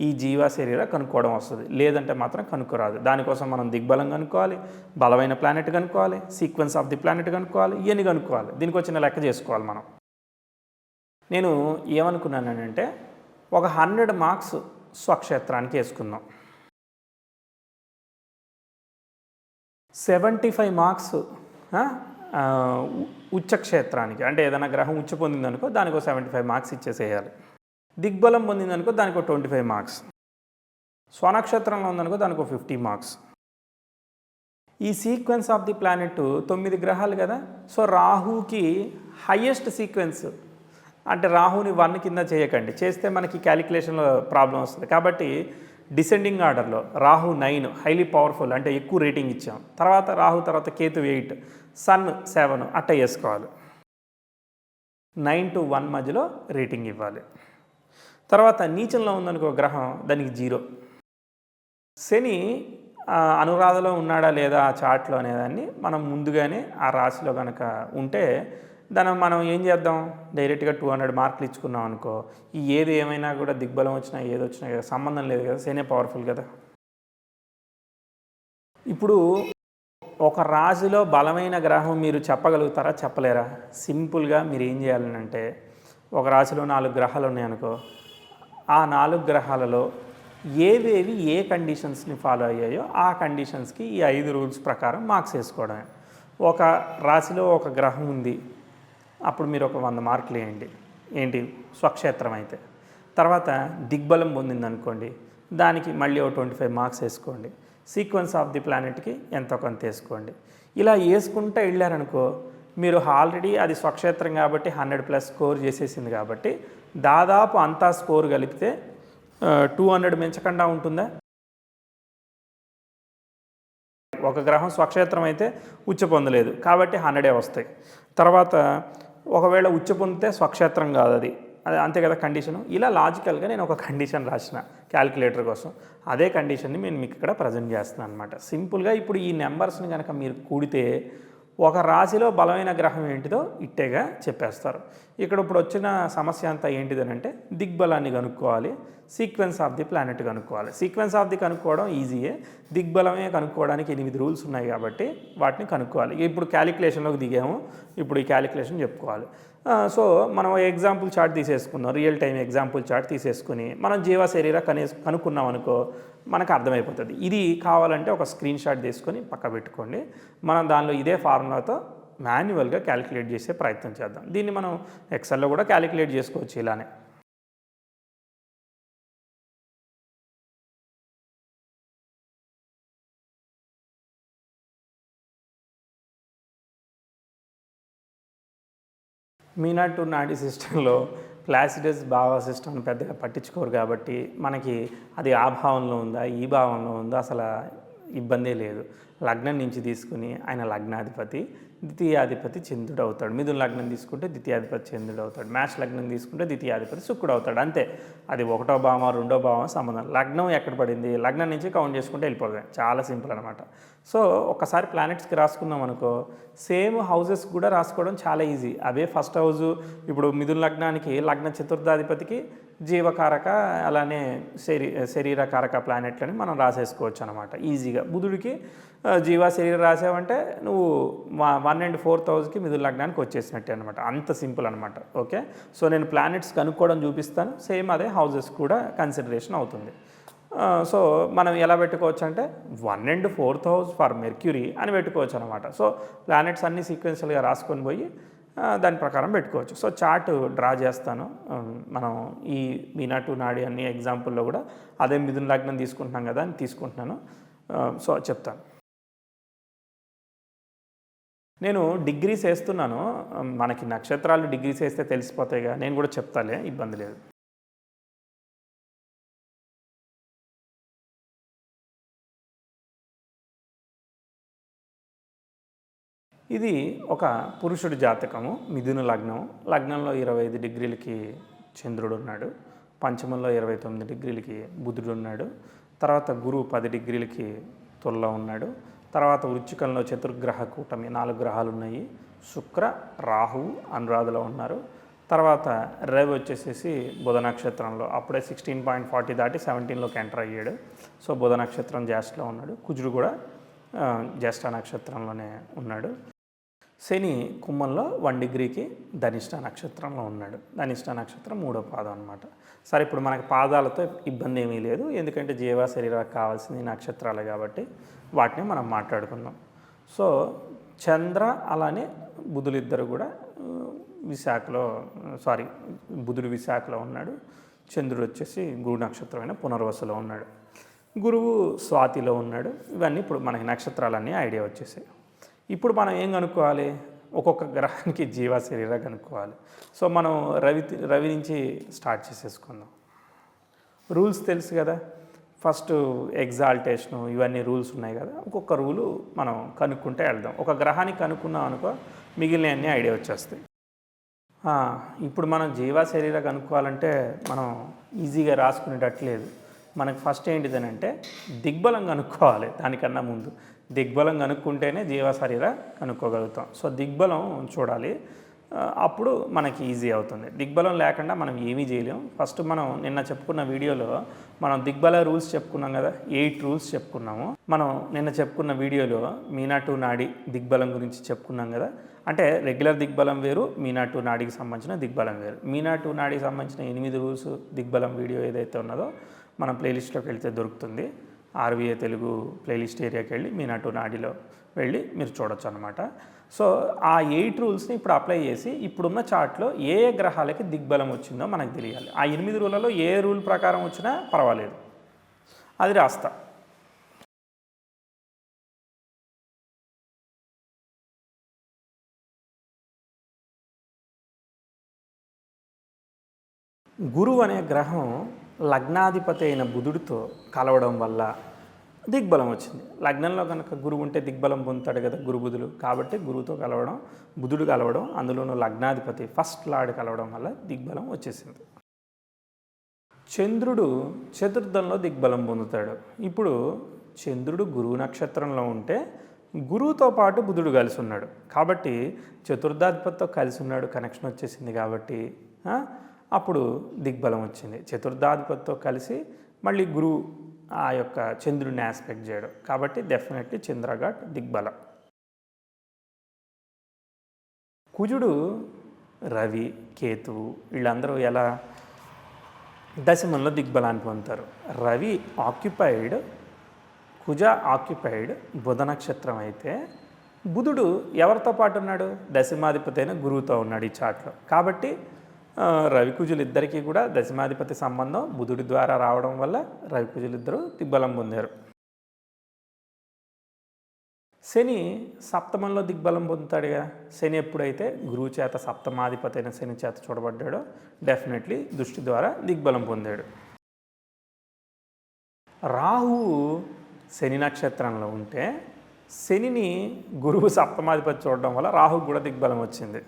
ఈ జీవ శరీర కనుక్కోవడం వస్తుంది. లేదంటే మాత్రం కనుక్కోరాదు. దానికోసం మనం దిగ్బలం కనుక్కోవాలి, బలమైన ప్లానెట్ కనుక్కోవాలి, సీక్వెన్స్ ఆఫ్ ది ప్లానెట్ కనుక్కోవాలి, ఇవన్నీ కనుక్కోవాలి. దీనికి వచ్చిన లెక్క చేసుకోవాలి మనం. నేను ఏమనుకున్నానంటే ఒక 100 మార్క్స్ స్వక్షేత్రానికి వేసుకుందాం, 75 మార్క్స్ ఉచ్చక్షేత్రానికి, అంటే ఏదైనా గ్రహం ఉచ్చ పొందిందనుకో దానికి 75 మార్క్స్ ఇచ్చేసేయాలి. దిగ్బలం పొందిందనుకో దానికి 25 మార్క్స్, స్వనక్షత్రంలో ఉందనుకో దానికి 50 మార్క్స్. ఈ సీక్వెన్స్ ఆఫ్ ది ప్లానెట్ 9 గ్రహాలు కదా. సో రాహుకి హయ్యెస్ట్ సీక్వెన్స్, అంటే రాహుని 1 కింద చేయకండి, చేస్తే మనకి క్యాలిక్యులేషన్లో ప్రాబ్లం వస్తుంది. కాబట్టి డిసెండింగ్ ఆర్డర్లో రాహు 9 హైలీ పవర్ఫుల్, అంటే ఎక్కువ రేటింగ్ ఇచ్చాం. తర్వాత రాహు తర్వాత కేతు 8, సన్ 7 అట్ట వేసుకోవాలి. 9 to 1 మధ్యలో రేటింగ్ ఇవ్వాలి. తర్వాత నీచంలో ఉందనుకో గ్రహం దానికి 0. శని అనురాధలో ఉన్నాడా లేదా ఆ చార్ట్లో అనేదాన్ని మనం ముందుగానే ఆ రాశిలో కనుక ఉంటే దాన్ని మనం ఏం చేద్దాం, డైరెక్ట్గా 200 మార్కులు ఇచ్చుకున్నాం అనుకో, ఈ ఏది ఏమైనా కూడా దిగ్బలం వచ్చినా ఏది వచ్చినా కదా సంబంధం లేదు కదా, శనే పవర్ఫుల్ కదా. ఇప్పుడు ఒక రాశిలో బలమైన గ్రహం మీరు చెప్పగలుగుతారా, చెప్పలేరా? సింపుల్గా మీరు ఏం చేయాలంటే, ఒక రాశిలో 4 గ్రహాలు ఉన్నాయనుకో, ఆ 4 గ్రహాలలో ఏవేవి ఏ కండిషన్స్ని ఫాలో అయ్యాయో ఆ కండిషన్స్కి ఈ 5 రూల్స్ ప్రకారం మార్క్స్ వేసుకోవడమే. ఒక రాశిలో ఒక గ్రహం ఉంది, అప్పుడు మీరు ఒక 100 మార్కులు వేయండి, ఏంటి స్వక్షేత్రం అయితే. తర్వాత దిగ్బలం పొందిందనుకోండి, దానికి మళ్ళీ 25 మార్క్స్ వేసుకోండి. సీక్వెన్స్ ఆఫ్ ది ప్లానెట్కి ఎంతో కొంత వేసుకోండి. ఇలా వేసుకుంటూ వెళ్ళారనుకో, మీరు ఆల్రెడీ అది స్వక్షేత్రం కాబట్టి 100+ స్కోర్ చేసేసింది కాబట్టి దాదాపు అంతా స్కోర్ కలిపితే 200 మించకుండా ఉంటుందా? ఒక గ్రహం స్వక్షేత్రం అయితే ఉచ్చ పొందలేదు కాబట్టి 100 వస్తాయి. తర్వాత ఒకవేళ ఉచ్చ పొందితే స్వక్షేత్రం కాదు అది అంతే కదా కండిషను. ఇలా లాజికల్గా నేను ఒక కండిషన్ రాసిన క్యాలిక్యులేటర్ కోసం, అదే కండిషన్ని నేను మీకు ఇక్కడ ప్రజెంట్ చేస్తున్నాను అనమాట. సింపుల్గా ఇప్పుడు ఈ నెంబర్స్ని కనుక మీరు కూడితే ఒక రాశిలో బలమైన గ్రహం ఏంటిదో ఇట్టేగా చెప్పేస్తారు. ఇక్కడ ఇప్పుడు వచ్చిన సమస్య అంతా ఏంటిదనంటే దిగ్బలాన్ని కనుక్కోవాలి, సీక్వెన్స్ ఆఫ్ ది ప్లానెట్ కనుక్కోవాలి. సీక్వెన్స్ ఆఫ్ ది కనుక్కోవడం ఈజీయే, దిగ్బలమే కనుక్కోవడానికి 8 రూల్స్ ఉన్నాయి కాబట్టి వాటిని కనుక్కోవాలి. ఇప్పుడు క్యాలిక్యులేషన్లోకి దిగాము, ఇప్పుడు ఈ క్యాలిక్యులేషన్ చెప్పుకోవాలి. సో మనం ఎగ్జాంపుల్ చార్ట్ తీసేసుకుందాం, రియల్ టైం ఎగ్జాంపుల్ చార్ట్ తీసేసుకుని మనం జీవ శరీర కనుక్కున్నాం అనుకో మనకు అర్థమైపోతుంది. ఇది కావాలంటే ఒక స్క్రీన్ షాట్ తీసుకొని పక్క పెట్టుకోండి. మనం దానిలో ఇదే ఫార్ములాతో మాన్యువల్గా క్యాలిక్యులేట్ చేసే ప్రయత్నం చేద్దాం. దీన్ని మనం ఎక్సెల్లో కూడా క్యాలిక్యులేట్ చేసుకోవచ్చు ఇలానే. మీనాట్ టు నాడీ సిస్టంలో ప్లాసిడస్ భావ సిస్టమ్ పెద్దగా పట్టించుకోరు కాబట్టి మనకి అది ఆ భావంలో ఉందా ఈ భావంలో ఉందా అసలు ఇబ్బందే లేదు. లగ్నం నుంచి తీసుకుని ఆయన లగ్నాధిపతి ద్వితీయాధిపతి చంద్రుడు అవుతాడు. మిథున లగ్నం తీసుకుంటే ద్వితీయాధిపతి చంద్రుడు అవుతాడు. మ్యాచ్ లగ్నం తీసుకుంటే ద్వితీయాధిపతి శుక్రుడు అవుతాడు. అంతే, అది 1వ భావం 2వ భావం సంబంధం. లగ్నం ఎక్కడ పడింది, లగ్నం నుంచి కౌంట్ చేసుకుంటే వెళ్ళిపోతుంది. చాలా సింపుల్ అనమాట. సో ఒక్కసారి ప్లానెట్స్కి రాసుకున్నాం అనుకో, సేమ్ హౌజెస్ కూడా రాసుకోవడం చాలా ఈజీ. అవే ఫస్ట్ హౌజు ఇప్పుడు మిథున లగ్నానికి లగ్న చతుర్థాధిపతికి జీవకారక, అలానే శరీరకారక ప్లానెట్లని మనం రాసేసుకోవచ్చు అనమాట ఈజీగా. బుధుడికి జీవ శరీరం రాసావంటే నువ్వు 1 and 4th హౌస్కి మిథున లగ్నానికి వచ్చేసినట్టే అనమాట. అంత సింపుల్ అనమాట. ఓకే, సో నేను ప్లానెట్స్ కనుక్కోవడం చూపిస్తాను, సేమ్ అదే హౌజెస్ కూడా కన్సిడరేషన్ అవుతుంది. సో మనం ఎలా పెట్టుకోవచ్చు అంటే 1 and 4th house for mercury అని పెట్టుకోవచ్చు అనమాట. సో ప్లానెట్స్ అన్ని సీక్వెన్షియల్గా రాసుకొని పోయి దాని ప్రకారం పెట్టుకోవచ్చు. సో చార్ట్ డ్రా చేస్తాను. మనం ఈ మీనాటు నాడి అన్ని ఎగ్జాంపుల్లో కూడా అదే మిథున లగ్నం తీసుకుంటున్నాం కదా అని తీసుకుంటున్నాను. సో చెప్తాను. నేను డిగ్రీస్ వేస్తున్నాను, మనకి నక్షత్రాలు డిగ్రీస్ వేస్తే తెలిసిపోతాయిగా, నేను కూడా చెప్తాలే, ఇబ్బంది లేదు. ఇది ఒక పురుషుడి జాతకము, మిథున లగ్నం. లగ్నంలో 25 డిగ్రీలకి చంద్రుడు ఉన్నాడు, పంచమంలో 29 డిగ్రీలకి బుధుడు ఉన్నాడు, తర్వాత గురువు 10 డిగ్రీలకి తులలో ఉన్నాడు. తర్వాత వృశ్చికంలో చతుర్గ్రహ కూటమి 4 గ్రహాలు ఉన్నాయి. శుక్ర, రాహువు అనురాధలో ఉన్నారు. తర్వాత రవి వచ్చేసేసి బుధ నక్షత్రంలో అప్పుడే 16.40 దాటి 17లోకి ఎంటర్ అయ్యాడు. సో బుధ నక్షత్రం జ్యేష్ఠలో ఉన్నాడు. కుజుడు కూడా జ్యేష్ఠ నక్షత్రంలోనే ఉన్నాడు. శని కుంభంలో 1 డిగ్రీకి ధనిష్ట నక్షత్రంలో ఉన్నాడు. ధనిష్ట నక్షత్రం 3వ పాదం అనమాట. సరే, ఇప్పుడు మనకి పాదాలతో ఇబ్బంది ఏమీ లేదు, ఎందుకంటే జీవ శరీరానికి కావాల్సింది నక్షత్రాలే కాబట్టి వాటిని మనం మాట్లాడుకుందాం. సో చంద్ర అలానే బుధులు ఇద్దరు కూడా బుధుడు విశాఖలో ఉన్నాడు. చంద్రుడు వచ్చేసి గురు నక్షత్రమైన పునర్వసులో ఉన్నాడు. గురువు స్వాతిలో ఉన్నాడు. ఇవన్నీ ఇప్పుడు మనకి నక్షత్రాలన్నీ ఐడియా వచ్చేసాయి. ఇప్పుడు మనం ఏం కనుక్కోవాలి? ఒక్కొక్క గ్రహానికి జీవ శరీరం కనుక్కోవాలి. సో మనం రవి నుంచి స్టార్ట్ చేసేసుకుందాం. రూల్స్ తెలుసు కదా, ఫస్ట్ ఎగ్జాల్టేషను ఇవన్నీ రూల్స్ ఉన్నాయి కదా, ఒక్కొక్క రూలు మనం కనుక్కుంటే వెళ్దాం. ఒక గ్రహానికి కనుక్కున్నాం అనుకో, మిగిలిన అన్నీ ఐడియా వచ్చేస్తాయి. ఇప్పుడు మనం జీవ శరీరం కనుక్కోవాలంటే మనం ఈజీగా రాసుకునేటట్లేదు. మనకు ఫస్ట్ ఏంటిదని అంటే దిగ్బలం కనుక్కోవాలి. దానికన్నా ముందు దిగ్బలం కనుక్కుంటేనే జీవ శరీరం కనుక్కోగలుగుతాం. సో దిగ్బలం చూడాలి, అప్పుడు మనకి ఈజీ అవుతుంది. దిగ్బలం లేకుండా మనం ఏమీ చేయలేం. ఫస్ట్ మనం నిన్న చెప్పుకున్న వీడియోలో మనం దిగ్బల రూల్స్ చెప్పుకున్నాం కదా, 8 రూల్స్ చెప్పుకున్నాము. మనం నిన్న చెప్పుకున్న వీడియోలో మీనా టు నాడి దిగ్బలం గురించి చెప్పుకున్నాం కదా. అంటే రెగ్యులర్ దిగ్బలం వేరు, మీనా టు నాడికి సంబంధించిన దిగ్బలం వేరు. మీనా టు నాడికి సంబంధించిన 8 రూల్స్ దిగ్బలం వీడియో ఏదైతే ఉన్నదో మనం ప్లేలిస్ట్లోకి వెళ్తే దొరుకుతుంది. ఆర్వీఏ తెలుగు ప్లేలిస్ట్ ఏరియాకి వెళ్ళి మీనా టు నాడిలో వెళ్ళి మీరు చూడొచ్చు అనమాట. సో ఆ 8 రూల్స్ని ఇప్పుడు అప్లై చేసి ఇప్పుడున్న చార్ట్లో ఏ ఏ గ్రహాలకి దిగ్బలం వచ్చిందో మనకు తెలియాలి. ఆ 8 రూళ్ళలో ఏ రూల్ ప్రకారం వచ్చినా పర్వాలేదు, అది రాస్తా. గురువు అనే గ్రహం లగ్నాధిపతి అయిన బుధుడితో కలవడం వల్ల దిగ్బలం వచ్చింది. లగ్నంలో కనుక గురువు ఉంటే దిగ్బలం పొందుతాడు కదా గురు బుధులు. కాబట్టి గురువుతో కలవడం, బుధుడు కలవడం, అందులోనూ లగ్నాధిపతి ఫస్ట్ లార్డ్ కలవడం వల్ల దిగ్బలం వచ్చేసింది. చంద్రుడు చతుర్థంలో దిగ్బలం పొందుతాడు. ఇప్పుడు చంద్రుడు గురువు నక్షత్రంలో ఉంటే గురువుతో పాటు బుధుడు కలిసి ఉన్నాడు కాబట్టి చతుర్థాధిపతితో కలిసి ఉన్నాడు, కనెక్షన్ వచ్చేసింది. కాబట్టి అప్పుడు దిగ్బలం వచ్చింది. చతుర్థాధిపతితో కలిసి మళ్ళీ గురువు ఆ యొక్క చంద్రుడిని ఆస్పెక్ట్ చేయడం, కాబట్టి డెఫినెట్లీ చంద్రఘాట్ దిగ్బలం. కుజుడు, రవి, కేతువు వీళ్ళందరూ ఎలా దశమంలో దిగ్బలాన్ని పొందుతారు. రవి ఆక్యుపైడ్, కుజ ఆక్యుపైడ్ బుధ నక్షత్రం అయితే బుధుడు ఎవరితో పాటు ఉన్నాడు? దశమాధిపతి అయిన గురువుతో ఉన్నాడు ఈ చాట్లో. కాబట్టి రవికుజులు ఇద్దరికీ కూడా దశమాధిపతి సంబంధం బుధుడి ద్వారా రావడం వల్ల రవికుజులు ఇద్దరు దిగ్బలం పొందారు. శని సప్తమంలో దిగ్బలం పొందుతాడు కదా. శని ఎప్పుడైతే గురువు చేత సప్తమాధిపతి అయిన శని చేత చూడబడ్డాడో డెఫినెట్లీ దృష్టి ద్వారా దిగ్బలం పొందాడు. రాహువు శని నక్షత్రంలో ఉంటే శనిని గురువు సప్తమాధిపతి చూడడం వల్ల రాహువు కూడా దిగ్బలం వచ్చింది.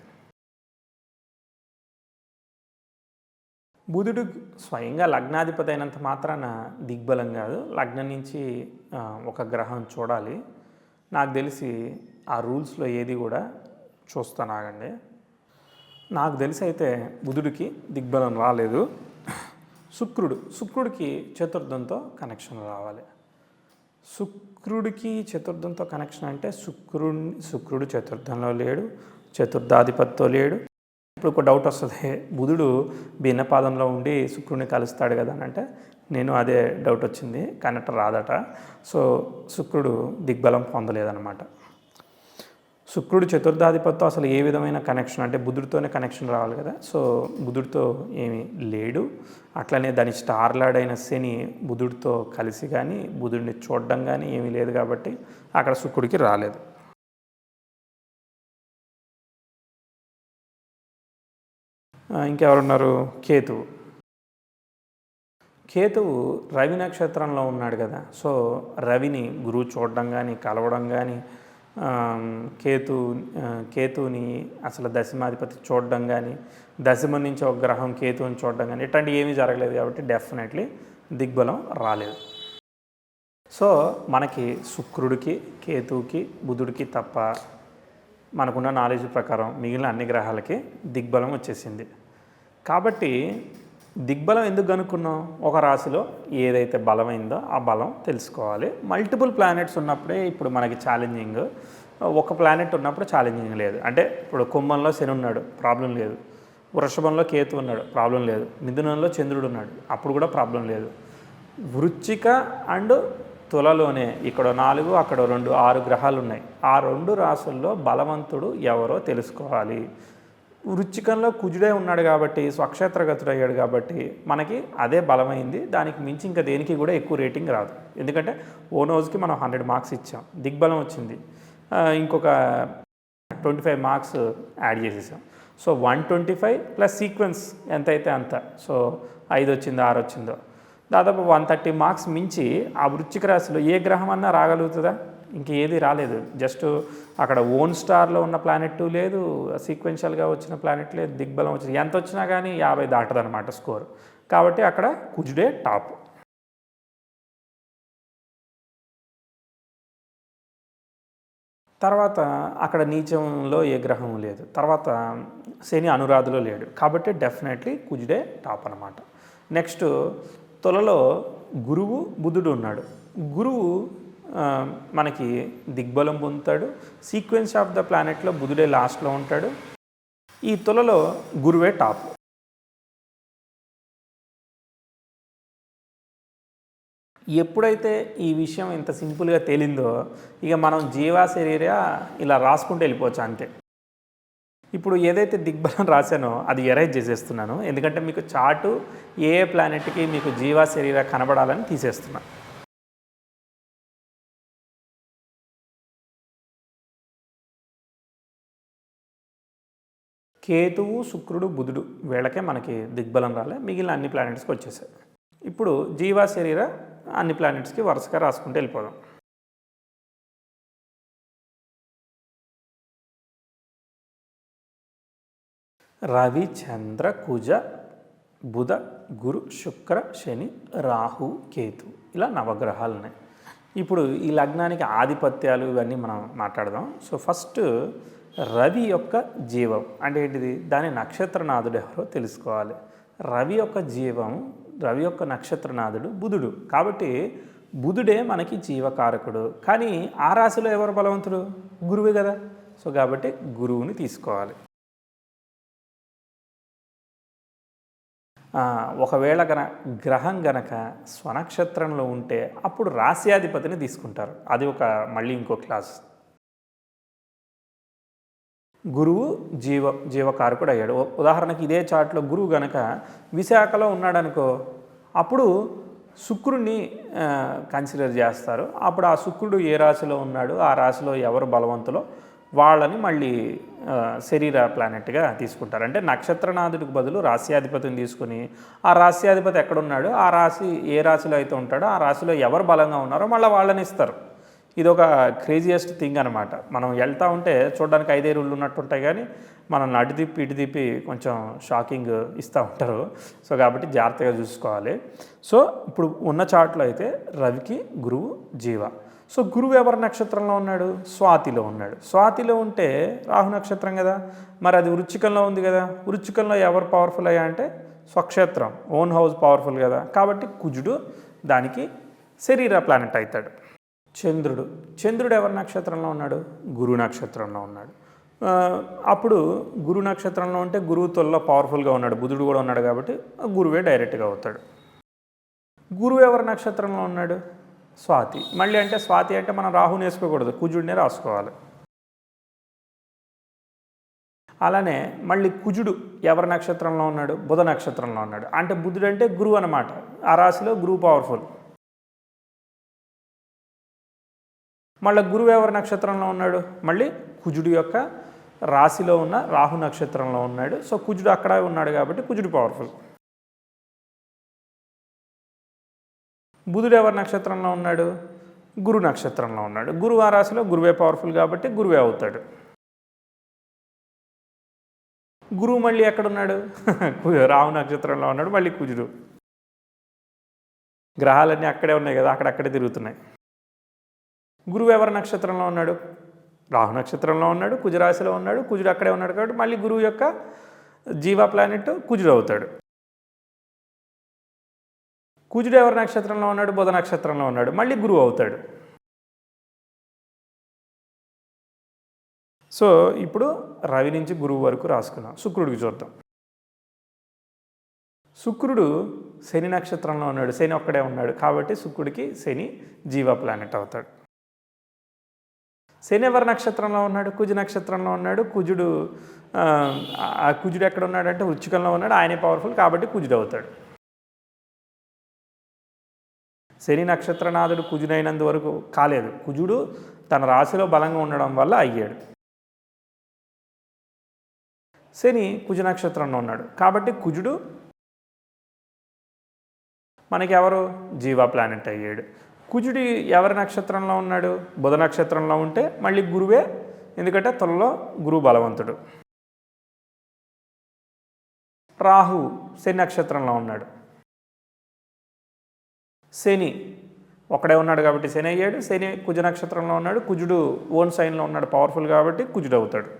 బుధుడు స్వయంగా లగ్నాధిపతి అయినంత మాత్రాన దిగ్బలం కాదు. లగ్నం నుంచి ఒక గ్రహం చూడాలి. నాకు తెలిసి ఆ రూల్స్లో ఏది కూడా చూస్తాను, ఆగండి. నాకు తెలిసి అయితే బుధుడికి దిగ్బలం రాలేదు. శుక్రుడికి చతుర్థంతో కనెక్షన్ రావాలి. శుక్రుడికి చతుర్థంతో కనెక్షన్ అంటే శుక్రుడు చతుర్థంలో లేడు, చతుర్థాధిపతితో లేడు. ఇప్పుడు ఒక డౌట్ వస్తుంది, బుధుడు భిన్నపాదంలో ఉండి శుక్రుడిని కలుస్తాడు కదా అని అంటే నేను అదే డౌట్ వచ్చింది, కనెక్ట్ రాదట. సో శుక్రుడు దిగ్బలం పొందలేదన్నమాట. శుక్రుడు చతుర్థాధిపతితో అసలు ఏ విధమైన కనెక్షన్ అంటే బుధుడితోనే కనెక్షన్ రావాలి కదా. సో బుధుడితో ఏమీ లేడు. అట్లనే దాని స్టార్ లార్డ్ అయిన శని బుధుడితో కలిసి కానీ బుధుడిని చూడడం కానీ ఏమీ లేదు కాబట్టి అక్కడ శుక్రుడికి రాలేదు. ఇంకెవరున్నారు? కేతువు రవి నక్షత్రంలో ఉన్నాడు కదా. సో రవిని గురువు చూడడం కానీ కలవడం కానీ కేతువుని అసలు దశమాధిపతి చూడడం కానీ దశమం నుంచి ఒక గ్రహం కేతువుని చూడడం కానీ ఇట్లాంటివి ఏమీ జరగలేదు కాబట్టి డెఫినెట్లీ దిగ్బలం రాలేదు. సో మనకి శుక్రుడికి, కేతువుకి, బుధుడికి తప్ప మనకున్న నాలెడ్జ్ ప్రకారం మిగిలిన అన్ని గ్రహాలకి దిగ్బలం వచ్చేసింది. కాబట్టి దిగ్బలం ఎందుకు కనుక్కున్నాం? ఒక రాశిలో ఏదైతే బలమైందో ఆ బలం తెలుసుకోవాలి. మల్టిపుల్ ప్లానెట్స్ ఉన్నప్పుడే ఇప్పుడు మనకి ఛాలెంజింగ్. ఒక ప్లానెట్ ఉన్నప్పుడు ఛాలెంజింగ్ లేదు. అంటే ఇప్పుడు కుంభంలో శని ఉన్నాడు, ప్రాబ్లం లేదు. వృషభంలో కేతు ఉన్నాడు, ప్రాబ్లం లేదు. మిథునంలో చంద్రుడు ఉన్నాడు, అప్పుడు కూడా ప్రాబ్లం లేదు. వృశ్చిక అండ్ తులలోనే ఇక్కడ 4 అక్కడ 2 6 గ్రహాలు ఉన్నాయి. ఆ 2 రాశుల్లో బలవంతుడు ఎవరో తెలుసుకోవాలి. వృశ్చికంలో కుజుడే ఉన్నాడు కాబట్టి స్వక్షేత్రగతుడు అయ్యాడు కాబట్టి మనకి అదే బలమైంది. దానికి మించి ఇంకా దేనికి కూడా ఎక్కువ రేటింగ్ రాదు. ఎందుకంటే ఓన్ హౌస్కి మనం 100 మార్క్స్ ఇచ్చాం, దిగ్బలం వచ్చింది, ఇంకొక 25 మార్క్స్ యాడ్ చేసేసాం. సో 125 ప్లస్ సీక్వెన్స్ ఎంతైతే అంత. సో 5 వచ్చిందో 6 వచ్చిందో దాదాపు 130 మార్క్స్ మించి ఆ వృశ్చిక రాశిలో ఏ గ్రహం అన్నా రాగలుగుతుందా? ఇంకేది రాలేదు. జస్ట్ అక్కడ ఓన్ స్టార్లో ఉన్న ప్లానెట్ లేదు, సీక్వెన్షియల్గా వచ్చిన ప్లానెట్ లేదు, దిగ్బలం వచ్చింది. ఎంత వచ్చినా కానీ 50 దాటదనమాట స్కోర్. కాబట్టి అక్కడ కుజుడే టాప్. తర్వాత అక్కడ నీచంలో ఏ గ్రహం లేదు. తర్వాత శని అనురాధలో లేడు కాబట్టి డెఫినెట్లీ కుజుడే టాప్ అనమాట. నెక్స్ట్ తులలో గురువు, బుధుడు ఉన్నాడు. గురువు మనకి దిగ్బలం పొందుతాడు. సీక్వెన్స్ ఆఫ్ ద ప్లానెట్లో బుధుడే లాస్ట్లో ఉంటాడు. ఈ తులలో గురువే టాప్. ఎప్పుడైతే ఈ విషయం ఇంత సింపుల్గా తేలిందో ఇక మనం జీవా శరీర ఇలా రాసుకుంటూ వెళ్ళిపోవచ్చు అంతే. ఇప్పుడు ఏదైతే దిగ్బలం రాశానో అది ఎరైజ్ చేసేస్తున్నాను, ఎందుకంటే మీకు చార్టు ఏ ప్లానెట్కి మీకు జీవా శరీర కనబడాలని తీసేస్తున్నా. కేతువు, శుక్రుడు, బుధుడు వీళ్ళకే మనకి దిగ్బలం రాలే, మిగిలిన అన్ని ప్లానెట్స్కి వచ్చేసాయి. ఇప్పుడు జీవా శరీర అన్ని ప్లానెట్స్కి వరుసగా రాసుకుంటూ వెళ్ళిపోదాం. రవి, చంద్ర, కుజ, బుధ, గురు, శుక్ర, శని, రాహు, కేతు ఇలా నవగ్రహాలు ఉన్నాయి. ఇప్పుడు ఈ లగ్నానికి ఆధిపత్యాలు ఇవన్నీ మనం మాట్లాడదాం. సో ఫస్ట్ రవి యొక్క జీవం అంటే ఏంటిది? దాని నక్షత్రనాథుడు ఎవరో తెలుసుకోవాలి. రవి యొక్క జీవం, రవి యొక్క నక్షత్రనాథుడు బుధుడు కాబట్టి బుధుడే మనకి జీవకారకుడు. కానీ ఆ రాశిలో ఎవరు బలవంతుడు? గురువే కదా. సో కాబట్టి గురువుని తీసుకోవాలి. ఒకవేళ గ్రహం గనక స్వనక్షత్రంలో ఉంటే అప్పుడు రాశ్యాధిపతిని తీసుకుంటారు. అది మళ్ళీ ఇంకో క్లాస్. గురువు జీవకారకుడు అయ్యాడు. ఉదాహరణకి ఇదే చార్ట్లో గురువు గనక విశాఖలో ఉన్నాడనుకో అప్పుడు శుక్రుడిని కన్సిడర్ చేస్తారు. అప్పుడు ఆ శుక్రుడు ఏ రాశిలో ఉన్నాడు, ఆ రాశిలో ఎవరు బలవంతులో వాళ్ళని మళ్ళీ శరీర ప్లానెట్గా తీసుకుంటారు. అంటే నక్షత్రనాథుడికి బదులు రాశ్యాధిపతిని తీసుకుని ఆ రాశ్యాధిపతి ఎక్కడున్నాడు, ఆ రాశి ఏ రాశిలో అయితే ఉంటాడో ఆ రాశిలో ఎవరు బలంగా ఉన్నారో మళ్ళీ వాళ్ళని ఇస్తారు. ఇది ఒక క్రేజియస్ట్ థింగ్ అనమాట. మనం వెళ్తూ ఉంటే చూడడానికి 5 రూళ్ళు ఉన్నట్టు ఉంటాయి, కానీ మనం అటు తిప్పి ఇటు తిప్పి కొంచెం షాకింగ్ ఇస్తూ ఉంటారు. సో కాబట్టి జాగ్రత్తగా చూసుకోవాలి. సో ఇప్పుడు ఉన్న చార్ట్లో అయితే రవికి గురువు జీవ. సో గురువు ఎవరి నక్షత్రంలో ఉన్నాడు? స్వాతిలో ఉన్నాడు. స్వాతిలో ఉంటే రాహు నక్షత్రం కదా, మరి అది వృశ్చికంలో ఉంది కదా. వృశ్చికంలో ఎవరు పవర్ఫుల్ అయ్యా అంటే స్వక్షేత్రం, ఓన్ హౌస్ పవర్ఫుల్ కదా. కాబట్టి కుజుడు దానికి శరీర ప్లానెట్ అవుతాడు. చంద్రుడు ఎవరి నక్షత్రంలో ఉన్నాడు? గురు నక్షత్రంలో ఉన్నాడు. అప్పుడు గురు నక్షత్రంలో ఉంటే గురువు తొల్లో పవర్ఫుల్గా ఉన్నాడు, బుధుడు కూడా ఉన్నాడు కాబట్టి గురువే డైరెక్ట్గా అవుతాడు. గురువు ఎవరి నక్షత్రంలో ఉన్నాడు? స్వాతి. మళ్ళీ అంటే స్వాతి అంటే మనం రాహుని వేసుకోకూడదు, కుజుడినే రాసుకోవాలి. అలానే మళ్ళీ కుజుడు ఎవరి నక్షత్రంలో ఉన్నాడు? బుధ నక్షత్రంలో ఉన్నాడు. అంటే బుధుడు అంటే గురువు అనమాట. ఆ రాశిలో గురువు పవర్ఫుల్. మళ్ళీ గురువు ఎవరి నక్షత్రంలో ఉన్నాడు? మళ్ళీ కుజుడు యొక్క రాశిలో ఉన్న రాహు నక్షత్రంలో ఉన్నాడు. సో కుజుడు అక్కడ ఉన్నాడు కాబట్టి కుజుడు పవర్ఫుల్. బుధుడు ఎవరి నక్షత్రంలో ఉన్నాడు? గురు నక్షత్రంలో ఉన్నాడు. గురువు ఆ రాశిలో గురువే పవర్ఫుల్ కాబట్టి గురువే అవుతాడు. గురువు మళ్ళీ ఎక్కడున్నాడు? రాహు నక్షత్రంలో ఉన్నాడు, మళ్ళీ కుజుడు. గ్రహాలన్నీ అక్కడే ఉన్నాయి కదా, అక్కడక్కడే తిరుగుతున్నాయి. గురువు ఎవరి నక్షత్రంలో ఉన్నాడు? రాహు నక్షత్రంలో ఉన్నాడు, కుజరాశిలో ఉన్నాడు, కుజుడు అక్కడే ఉన్నాడు కాబట్టి మళ్ళీ గురువు యొక్క జీవా ప్లానెట్ కుజుడు అవుతాడు. కుజుడు ఎవరి నక్షత్రంలో ఉన్నాడు? బుధ నక్షత్రంలో ఉన్నాడు, మళ్ళీ గురువు అవుతాడు. సో ఇప్పుడు రవి నుంచి గురువు వరకు రాసుకున్నాం. శుక్రుడికి చూద్దాం. శుక్రుడు శని నక్షత్రంలో ఉన్నాడు, శని ఒక్కడే ఉన్నాడు కాబట్టి శుక్రుడికి శని జీవా ప్లానెట్ అవుతాడు. శని ఎవరి నక్షత్రంలో ఉన్నాడు? కుజ నక్షత్రంలో ఉన్నాడు. కుజుడు ఎక్కడ ఉన్నాడంటే వృశ్చికంలో ఉన్నాడు, ఆయనే పవర్ఫుల్ కాబట్టి కుజుడు అవుతాడు. శని నక్షత్రనాథుడు కుజుడైనందు వరకు కాలేదు, కుజుడు తన రాశిలో బలంగా ఉండడం వల్ల అయ్యాడు. శని కుజ నక్షత్రంలో ఉన్నాడు కాబట్టి కుజుడు మనకి ఎవరు? జీవా ప్లానెట్ అయ్యాడు. కుజుడు ఎవరి నక్షత్రంలో ఉన్నాడు? బుధ నక్షత్రంలో ఉంటే మళ్ళీ గురువే, ఎందుకంటే తులలో గురువు బలవంతుడు. రాహు శని నక్షత్రంలో ఉన్నాడు, శని ఒకడే ఉన్నాడు కాబట్టి శని అయ్యాడు. శని కుజ నక్షత్రంలో ఉన్నాడు, కుజుడు ఓన్ సైన్లో ఉన్నాడు, పవర్ఫుల్ కాబట్టి కుజుడు అవుతాడు.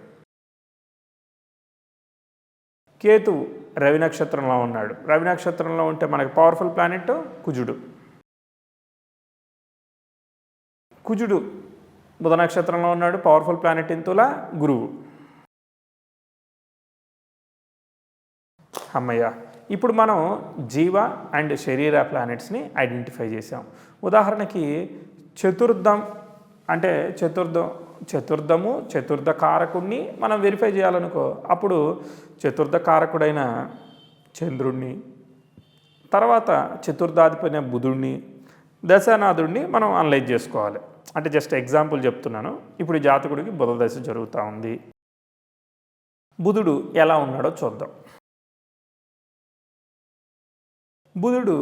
కేతువు రవి నక్షత్రంలో ఉన్నాడు, రవి నక్షత్రంలో ఉంటే మనకి పవర్ఫుల్ ప్లానెట్ కుజుడు. కుజుడు బుధ నక్షత్రంలో ఉన్నాడు, పవర్ఫుల్ ప్లానెట్ ఇంతుల గురువు. అమ్మయ్య, ఇప్పుడు మనం జీవ అండ్ శరీర ప్లానెట్స్ని ఐడెంటిఫై చేసాం. ఉదాహరణకి చతుర్థం అంటే చతుర్థము చతుర్థ కారకుడిని మనం వెరిఫై చేయాలనుకో, అప్పుడు చతుర్థ కారకుడైన చంద్రుడిని, తర్వాత చతుర్థాధిపతి బుధుడిని, దశానాథుడిని మనం అనలైజ్ చేసుకోవాలి. అంటే జస్ట్ ఎగ్జాంపుల్ చెప్తున్నాను. ఇప్పుడు ఈ జాతకుడికి బుధ దశ జరుగుతూ ఉంది. బుధుడు ఎలా ఉన్నాడో చూద్దాం. బుధుడు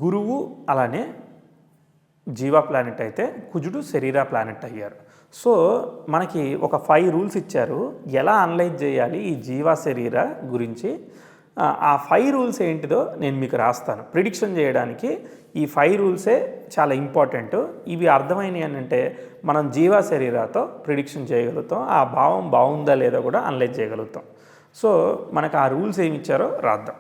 గురువు అలానే జీవా ప్లానెట్ అయితే కుజుడు శరీర ప్లానెట్ అయ్యారు. సో మనకి ఒక 5 రూల్స్ ఇచ్చారు ఎలా అనలైజ్ చేయాలి ఈ జీవా శరీర గురించి. ఆ 5 రూల్స్ ఏంటిదో నేను మీకు రాస్తాను. ప్రిడిక్షన్ చేయడానికి ఈ 5 రూల్సే చాలా ఇంపార్టెంట్. ఇవి అర్థమైనవి అని అంటే మనం జీవా శరీరాతో ప్రిడిక్షన్ చేయగలుగుతాం, ఆ భావం బాగుందా లేదా కూడా అనలైజ్ చేయగలుగుతాం. సో మనకు ఆ రూల్స్ ఏమి ఇచ్చారో రాద్దాం.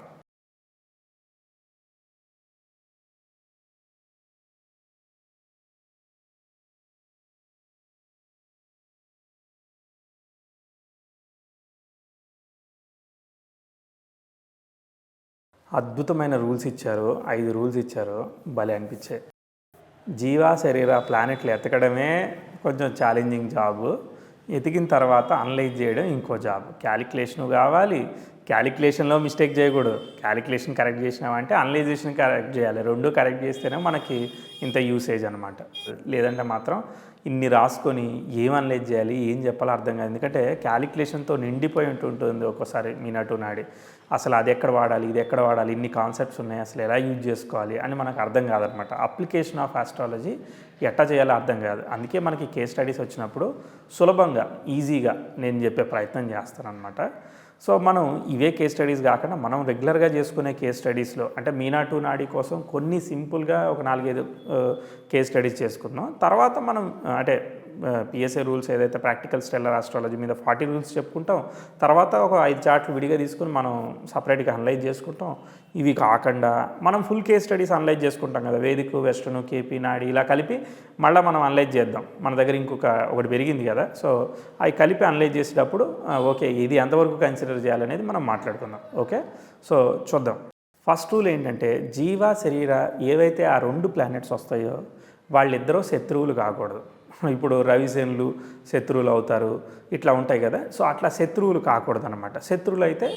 అద్భుతమైన రూల్స్ ఇచ్చారు, 5 రూల్స్ ఇచ్చారు, భలే అనిపించాయి. జీవా శరీర ప్లానెట్లు ఎతకడమే కొంచెం ఛాలెంజింగ్ జాబు, ఎతికిన తర్వాత అనలైజ్ చేయడం ఇంకో జాబ్. క్యాలిక్యులేషన్ కావాలి, క్యాలిక్యులేషన్లో మిస్టేక్ చేయకూడదు. క్యాలిక్యులేషన్ కరెక్ట్ చేసినామంటే అనలైజేషన్ కరెక్ట్ చేయాలి, రెండు కరెక్ట్ చేస్తేనే మనకి ఇంత యూసేజ్ అనమాట. లేదంటే మాత్రం ఇన్ని రాసుకొని ఏం అనలైజ్ చేయాలి, ఏం చెప్పాలో అర్థం కాదు. ఎందుకంటే క్యాలిక్యులేషన్తో నిండిపోయి ఉంటుంది ఒక్కోసారి మీనటు నాడి. అసలు అది ఎక్కడ వాడాలి, ఇది ఎక్కడ వాడాలి, ఇన్ని కాన్సెప్ట్స్ ఉన్నాయి, అసలు ఎలా యూజ్ చేసుకోవాలి అని మనకు అర్థం కాదనమాట. అప్లికేషన్ ఆఫ్ ఆస్ట్రాలజీ ఎట్లా చేయాలో అర్థం కాదు. అందుకే మనకి కేస్ స్టడీస్ వచ్చినప్పుడు సులభంగా ఈజీగా నేను చెప్పే ప్రయత్నం చేస్తానన్నమాట. సో మనం ఇవే కేస్ స్టడీస్ కాకుండా మనం రెగ్యులర్గా చేసుకునే కేస్ స్టడీస్లో అంటే మీనాటు నాడి కోసం కొన్ని సింపుల్గా ఒక 4-5 కేస్ స్టడీస్ చేసుకున్నాం. తర్వాత మనం అంటే పిఎస్ఏ రూల్స్ ఏదైతే ప్రాక్టికల్ స్టెల్లర్ ఆస్ట్రాలజీ మీద 40 రూల్స్ చెప్పుకుంటాం. తర్వాత ఒక 5 చార్ట్లు విడిగా తీసుకుని మనం సపరేట్గా అనలైజ్ చేసుకుంటాం. ఇవి కాకుండా మనం ఫుల్ కేస్ స్టడీస్ అనలైజ్ చేసుకుంటాం కదా, వేదిక్, వెస్టర్న్, కేపీ, నాడి ఇలా కలిపి మళ్ళీ మనం అనలైజ్ చేద్దాం. మన దగ్గర ఒకటి పెరిగింది కదా, సో అవి కలిపి అనలైజ్ చేసేటప్పుడు ఓకే ఇది ఎంతవరకు కన్సిడర్ చేయాలనేది మనం మాట్లాడుకుందాం. ఓకే, సో చూద్దాం. ఫస్ట్ రూల్ ఏంటంటే జీవ శరీర ఏవైతే ఆ 2 ప్లానెట్స్ వస్తాయో వాళ్ళిద్దరూ శత్రువులు కాకూడదు. ఇప్పుడు రవిశనులు శత్రువులు అవుతారు, ఇట్లా ఉంటాయి కదా. సో అట్లా శత్రువులు కాకూడదు అనమాట. శత్రువులు అయితే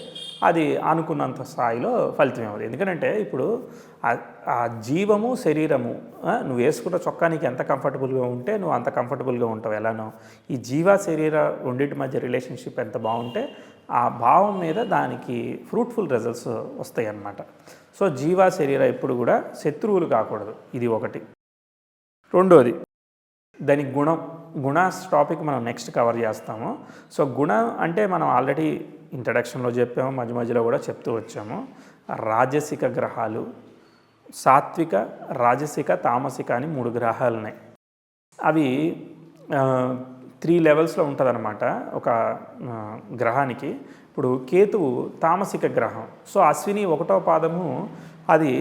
అది అనుకున్నంత స్థాయిలో ఫలితం ఇవ్వదు. ఎందుకంటే ఇప్పుడు ఆ జీవము శరీరము నువ్వు వేసుకున్న చొక్కా నీకు ఎంత కంఫర్టబుల్గా ఉంటే నువ్వు అంత కంఫర్టబుల్గా ఉంటావు. ఎలానో ఈ జీవ శరీర రెండింటి మధ్య రిలేషన్షిప్ ఎంత బాగుంటే ఆ భావం మీద దానికి ఫ్రూట్ఫుల్ రిజల్ట్స్ వస్తాయి అన్నమాట. సో జీవ శరీర ఎప్పుడు కూడా శత్రువులు కాకూడదు, ఇది ఒకటి. రెండోది దాని గుణాస్ టాపిక్ మనం నెక్స్ట్ కవర్ చేస్తాము. సో గుణం అంటే మనం ఆల్రెడీ ఇంట్రడక్షన్లో చెప్పాము, మధ్య మధ్యలో కూడా చెప్తూ వచ్చాము. రాజసిక గ్రహాలు, సాత్విక, రాజసిక, తామసిక అని 3 గ్రహాలు ఉన్నాయి. అవి 3 లెవెల్స్లో ఉంటుందన్నమాట ఒక గ్రహానికి. ఇప్పుడు కేతువు తామసిక గ్రహం. సో అశ్విని 1వ పాదము అది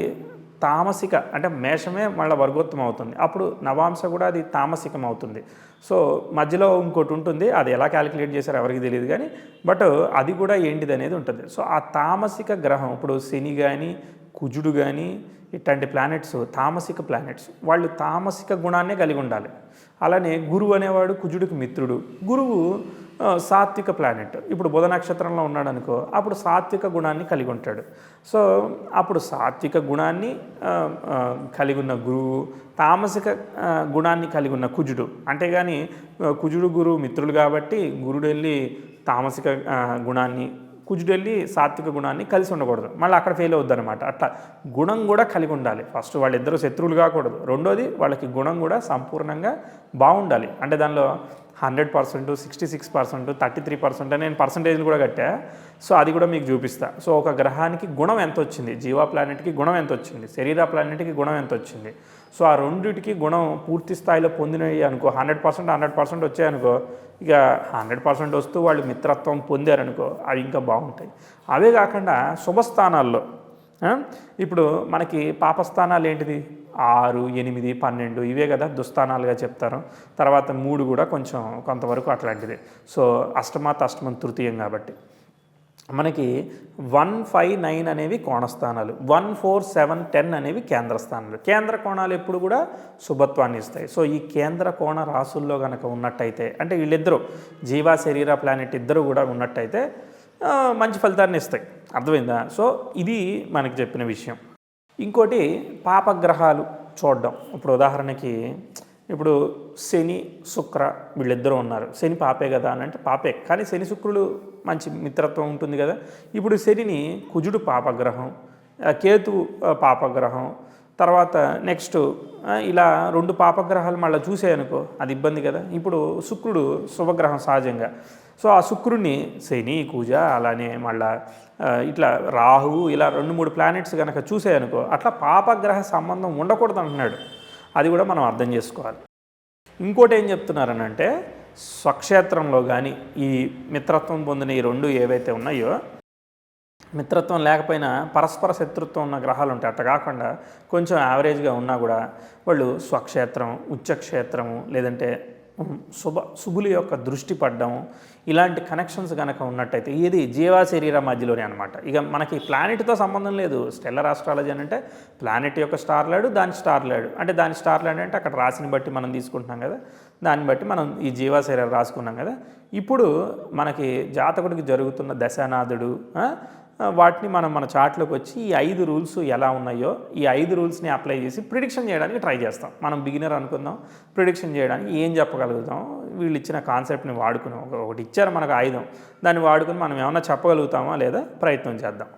తామసిక, అంటే మేషమే మళ్ళీ వర్గోత్తమం అవుతుంది. అప్పుడు నవాంశ కూడా అది తామసికం అవుతుంది. సో మధ్యలో ఇంకోటి ఉంటుంది, అది ఎలా క్యాలిక్యులేట్ చేశారో ఎవరికి తెలియదు కానీ, బట్ అది కూడా ఏంటిది అనేది ఉంటుంది. సో ఆ తామసిక గ్రహం, ఇప్పుడు శని కానీ కుజుడు కానీ ఇట్లాంటి ప్లానెట్స్ తామసిక ప్లానెట్స్, వాళ్ళు తామసిక గుణాన్నే కలిగి ఉండాలి. అలానే గురువు అనేవాడు కుజుడికి మిత్రుడు. గురువు సాత్విక ప్లానెట్. ఇప్పుడు బుధ నక్షత్రంలో ఉన్నాడు అనుకో, అప్పుడు సాత్విక గుణాన్ని కలిగి ఉంటాడు. సో అప్పుడు సాత్విక గుణాన్ని కలిగి ఉన్న గురువు, తామసిక గుణాన్ని కలిగి ఉన్న కుజుడు. అంతేగాని కుజుడు గురువు మిత్రులు కాబట్టి గురుడు వెళ్ళి తామసిక గుణాన్ని, కుజుడు వెళ్ళి సాత్విక గుణాన్ని కలిసి ఉండకూడదు, మళ్ళీ అక్కడ ఫెయిల్ అవుద్ది అనమాట. అట్లా గుణం కూడా కలిగి ఉండాలి. ఫస్ట్ వాళ్ళిద్దరూ శత్రువులు కాకూడదు. రెండోది వాళ్ళకి గుణం కూడా సంపూర్ణంగా బాగుండాలి. అంటే దానిలో 100%, 66%, 33% నేను పర్సంటేజ్లు కూడా కట్టా. సో అది కూడా మీకు చూపిస్తా. సో ఒక గ్రహానికి గుణం ఎంత వచ్చింది, జీవా ప్లానెట్కి గుణం ఎంత వచ్చింది, శరీర ప్లానెట్కి గుణం ఎంత వచ్చింది. సో ఆ రెండింటికి గుణం పూర్తి స్థాయిలో పొందినవి అనుకో, 100% వచ్చాయనుకో, ఇక 100% వస్తూ వాళ్ళు మిత్రత్వం పొందారనుకో, అవి ఇంకా బాగుంటాయి. అవే కాకుండా శుభస్థానాల్లో ఇప్పుడు మనకి పాపస్థానాలు ఏంటిది, 6, 8, 12 ఇవే కదా దుస్థానాలుగా చెప్తారు. తర్వాత 3 కూడా కొంచెం కొంతవరకు అట్లాంటిదే. సో అష్టమాత్ అష్టమం తృతీయం కాబట్టి మనకి 1, 5, 9 అనేవి కోణస్థానాలు, 1, 4, 7, 10 అనేవి కేంద్ర స్థానాలు. కేంద్ర కోణాలు ఎప్పుడు కూడా శుభత్వాన్ని ఇస్తాయి. సో ఈ కేంద్ర కోణ రాసుల్లో కనుక ఉన్నట్టయితే, అంటే వీళ్ళిద్దరూ జీవా శరీర ప్లానెట్ ఇద్దరు కూడా ఉన్నట్టయితే మంచి ఫలితాన్ని ఇస్తాయి. అర్థమైందా? సో ఇది మనకి చెప్పిన విషయం. ఇంకోటి పాపగ్రహాలు చూడడం. ఇప్పుడు ఉదాహరణకి ఇప్పుడు శని శుక్ర వీళ్ళిద్దరూ ఉన్నారు. శని పాపే కదా అని అంటే పాపే, కానీ శని శుక్రులు మంచి మిత్రత్వం ఉంటుంది కదా. ఇప్పుడు శనిని కుజుడు పాపగ్రహం, కేతు పాపగ్రహం, తర్వాత నెక్స్ట్ ఇలా 2 పాపగ్రహాలు మళ్ళీ చూసాయనుకో అది ఇబ్బంది కదా. ఇప్పుడు శుక్రుడు శుభగ్రహం సహజంగా. సో ఆ శుక్రుడిని శని కుజ అలానే మళ్ళా ఇట్లా రాహువు ఇలా 2-3 ప్లానెట్స్ కనుక చూసాయనుకో అట్లా పాపగ్రహ సంబంధం ఉండకూడదు అంటున్నాడు. అది కూడా మనం అర్థం చేసుకోవాలి. ఇంకోటి ఏం చెప్తున్నారనంటే స్వక్షేత్రంలో కానీ ఈ మిత్రత్వం పొందిన ఈ 2 ఏవైతే ఉన్నాయో, మిత్రత్వం లేకపోయినా పరస్పర శత్రుత్వం ఉన్న గ్రహాలు ఉంటాయి. అట్లా కాకుండా కొంచెం యావరేజ్గా ఉన్నా కూడా వాళ్ళు స్వక్షేత్రం, ఉచ్చక్షేత్రము, లేదంటే శుభుల యొక్క దృష్టి పడ్డము, ఇలాంటి కనెక్షన్స్ కనుక ఉన్నట్టయితే ఇది జీవా శరీర మధ్యలోనే అనమాట. ఇక మనకి ప్లానెట్తో సంబంధం లేదు. స్టెల్లర్ ఆస్ట్రాలజీ అని అంటే ప్లానెట్ యొక్క స్టార్ లాడు, దాని స్టార్ లాడు, అంటే దాని స్టార్ లాడు అంటే అక్కడ రాశిని బట్టి మనం తీసుకుంటున్నాం కదా, దాన్ని బట్టి మనం ఈ జీవా శరీరం రాసుకున్నాం కదా. ఇప్పుడు మనకి జాతకుడికి జరుగుతున్న దశానాథుడు వాటిని మనం మన చార్ట్లోకి వచ్చి ఈ 5 రూల్స్ ఎలా ఉన్నాయో ఈ 5 రూల్స్ని అప్లై చేసి ప్రిడిక్షన్ చేయడానికి ట్రై చేస్తాం. మనం బిగినర్ అనుకుందాం, ప్రిడిక్షన్ చేయడానికి ఏం చెప్పగలుగుతాం, వీళ్ళు ఇచ్చిన కాన్సెప్ట్ని వాడుకుని ఒకటి ఇచ్చారు మనకు ఆయుధం, దాన్ని వాడుకుని మనం ఏమన్నా చెప్పగలుగుతామా లేదా ప్రయత్నం చేద్దాం.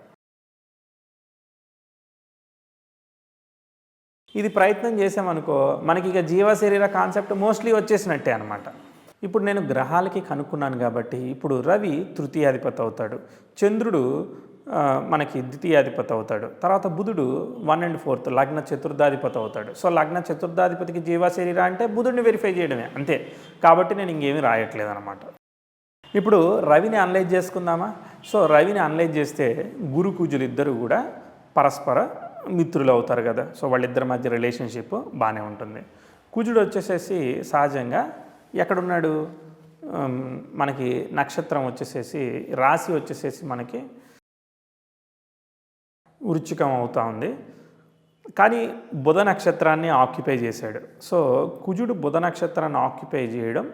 ఇది ప్రయత్నం చేసామనుకో మనకి ఇక జీవ శరీర కాన్సెప్ట్ మోస్ట్లీ వచ్చేసినట్టే అనమాట. ఇప్పుడు నేను గ్రహాలకి కనుక్కున్నాను కాబట్టి ఇప్పుడు రవి తృతీయాధిపతి అవుతాడు, చంద్రుడు మనకి ద్వితీయాధిపతి అవుతాడు, తర్వాత బుధుడు 1 and 4th లగ్న చతుర్థాధిపతి అవుతాడు. సో లగ్న చతుర్థాధిపతికి జీవ శరీర అంటే బుధుడిని వెరిఫై చేయడమే అంతే. కాబట్టి నేను ఇంకేమీ రాయట్లేదు అనమాట. ఇప్పుడు రవిని అనలైజ్ చేసుకుందామా. సో రవిని అనలైజ్ చేస్తే గురు కుజులు ఇద్దరు కూడా పరస్పర మిత్రులు అవుతారు కదా. సో వాళ్ళిద్దరి మధ్య రిలేషన్షిప్ బాగానే ఉంటుంది. కుజుడు వచ్చేసేసి సహజంగా ఎక్కడున్నాడు, మనకి నక్షత్రం వచ్చేసేసి రాశి వచ్చేసేసి మనకి వృశ్చికం అవుతా ఉంది, కానీ బుధ నక్షత్రాన్ని ఆక్యుపై చేశాడు. సో కుజుడు బుధ నక్షత్రాన్ని ఆక్యుపై చేయడం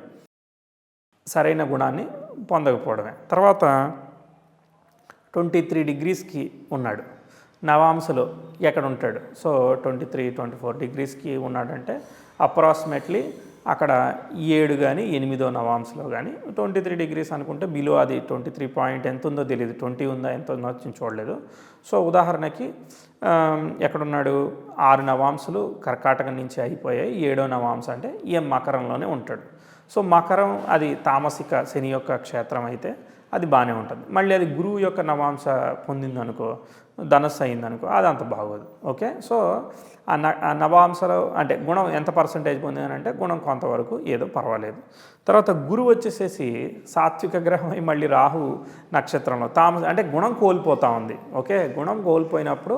సరైన గుణాన్ని పొందకపోవడమే. తర్వాత 23 degreesకి ఉన్నాడు, నవాంశలో ఎక్కడ ఉంటాడు. సో 23-24 degreesకి ఉన్నాడంటే అప్రాక్సిమేట్లీ అక్కడ 7 కానీ 8వ నవాంశలో కానీ 23 degrees అనుకుంటే బిలో అది 23 పాయింట్ ఎంత ఉందో తెలియదు, 20 ఉందా ఎంత ఉందో చూడలేదు. సో ఉదాహరణకి ఎక్కడున్నాడు, 6 నవాంశలు కర్కాటకం నుంచి అయిపోయాయి, 7వ నవాంశ అంటే ఈ మకరంలోనే ఉంటాడు. సో మకరం అది తామసిక శని యొక్క క్షేత్రం అయితే అది బాగానే ఉంటుంది. మళ్ళీ అది గురువు యొక్క నవాంశ పొందిందనుకో, ధనస్సు అయిందనుకో, అది అంత బాగోదు. ఓకే, సో ఆ నవాంశలో అంటే గుణం ఎంత పర్సంటేజ్ పొందిందనంటే గుణం కొంతవరకు ఏదో పర్వాలేదు. తర్వాత గురువు వచ్చేసేసి సాత్విక గ్రహమై మళ్ళీ రాహు నక్షత్రంలో అంటే గుణం కోల్పోతూ ఉంది. ఓకే, గుణం కోల్పోయినప్పుడు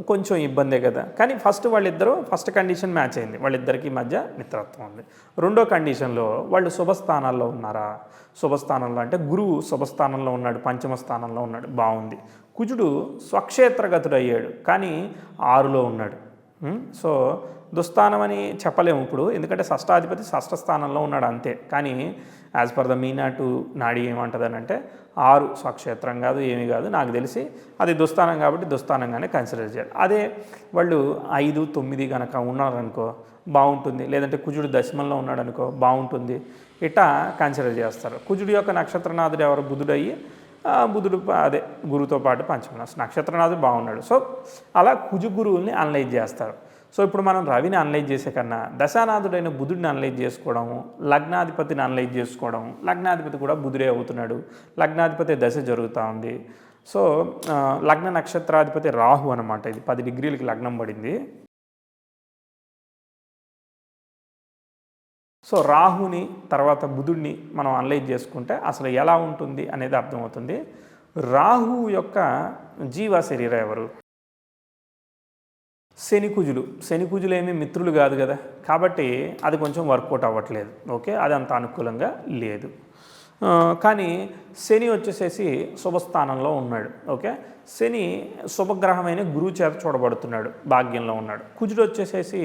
కొంచెం ఇబ్బందే కదా. కానీ ఫస్ట్ కండిషన్ మ్యాచ్ అయింది, వాళ్ళిద్దరికీ మధ్య మిత్రత్వం ఉంది. రెండో కండిషన్లో వాళ్ళు శుభస్థానాల్లో ఉన్నారా, శుభస్థానంలో అంటే గురువు శుభస్థానంలో ఉన్నాడు, పంచమ స్థానంలో ఉన్నాడు, బాగుంది. కుజుడు స్వక్షేత్రగతుడు అయ్యాడు కానీ 6లో ఉన్నాడు. సో దుస్థానం అని చెప్పలేము ఇప్పుడు, ఎందుకంటే షష్టాధిపతి షష్ఠ స్థానంలో ఉన్నాడు అంతే. కానీ యాజ్ పర్ ద మీనాటు నాడి ఏమంటుందని అంటే 6 స్వక్షేత్రం కాదు, ఏమీ కాదు. నాకు తెలిసి అది దుస్థానం కాబట్టి దుస్థానంగానే కన్సిడర్ చేయాలి. అదే వాళ్ళు 5, 9 కనుక ఉన్నారనుకో బాగుంటుంది, లేదంటే కుజుడు దశమంలో ఉన్నాడు అనుకో బాగుంటుంది, ఇట్లా కన్సిడర్ చేస్తారు. కుజుడు యొక్క నక్షత్రనాథుడు ఎవరు, బుధుడు అయ్యి బుధుడు అదే గురువుతో పాటు పంచమ నక్షత్రనాథుడు బాగున్నాడు. సో అలా కుజు గురువుల్ని అనలైజ్ చేస్తారు. సో ఇప్పుడు మనం రవిని అనలైజ్ చేసే కన్నా దశానాథుడైన బుధుడిని అనలైజ్ చేసుకోవడము, లగ్నాధిపతిని అనలైజ్ చేసుకోవడం. లగ్నాధిపతి కూడా బుధుడే అవుతున్నాడు, లగ్నాధిపతి దశ జరుగుతూ ఉంది. సో లగ్న నక్షత్రాధిపతి రాహు అనమాట. ఇది 10 డిగ్రీలకి లగ్నం పడింది. సో రాహుని తర్వాత బుధుడిని మనం అనలైజ్ చేసుకుంటే అసలు ఎలా ఉంటుంది అనేది అర్థమవుతుంది. రాహు యొక్క జీవ శరీరం ఎవరు, శనికుజులు ఏమీ మిత్రులు కాదు కదా, కాబట్టి అది కొంచెం వర్కౌట్ అవ్వట్లేదు. ఓకే, అది అంత అనుకూలంగా లేదు. కానీ శని వచ్చేసేసి శుభస్థానంలో ఉన్నాడు. ఓకే, శని శుభగ్రహమైన గురువు చేత చూడబడుతున్నాడు, భాగ్యంలో ఉన్నాడు. కుజుడు వచ్చేసేసి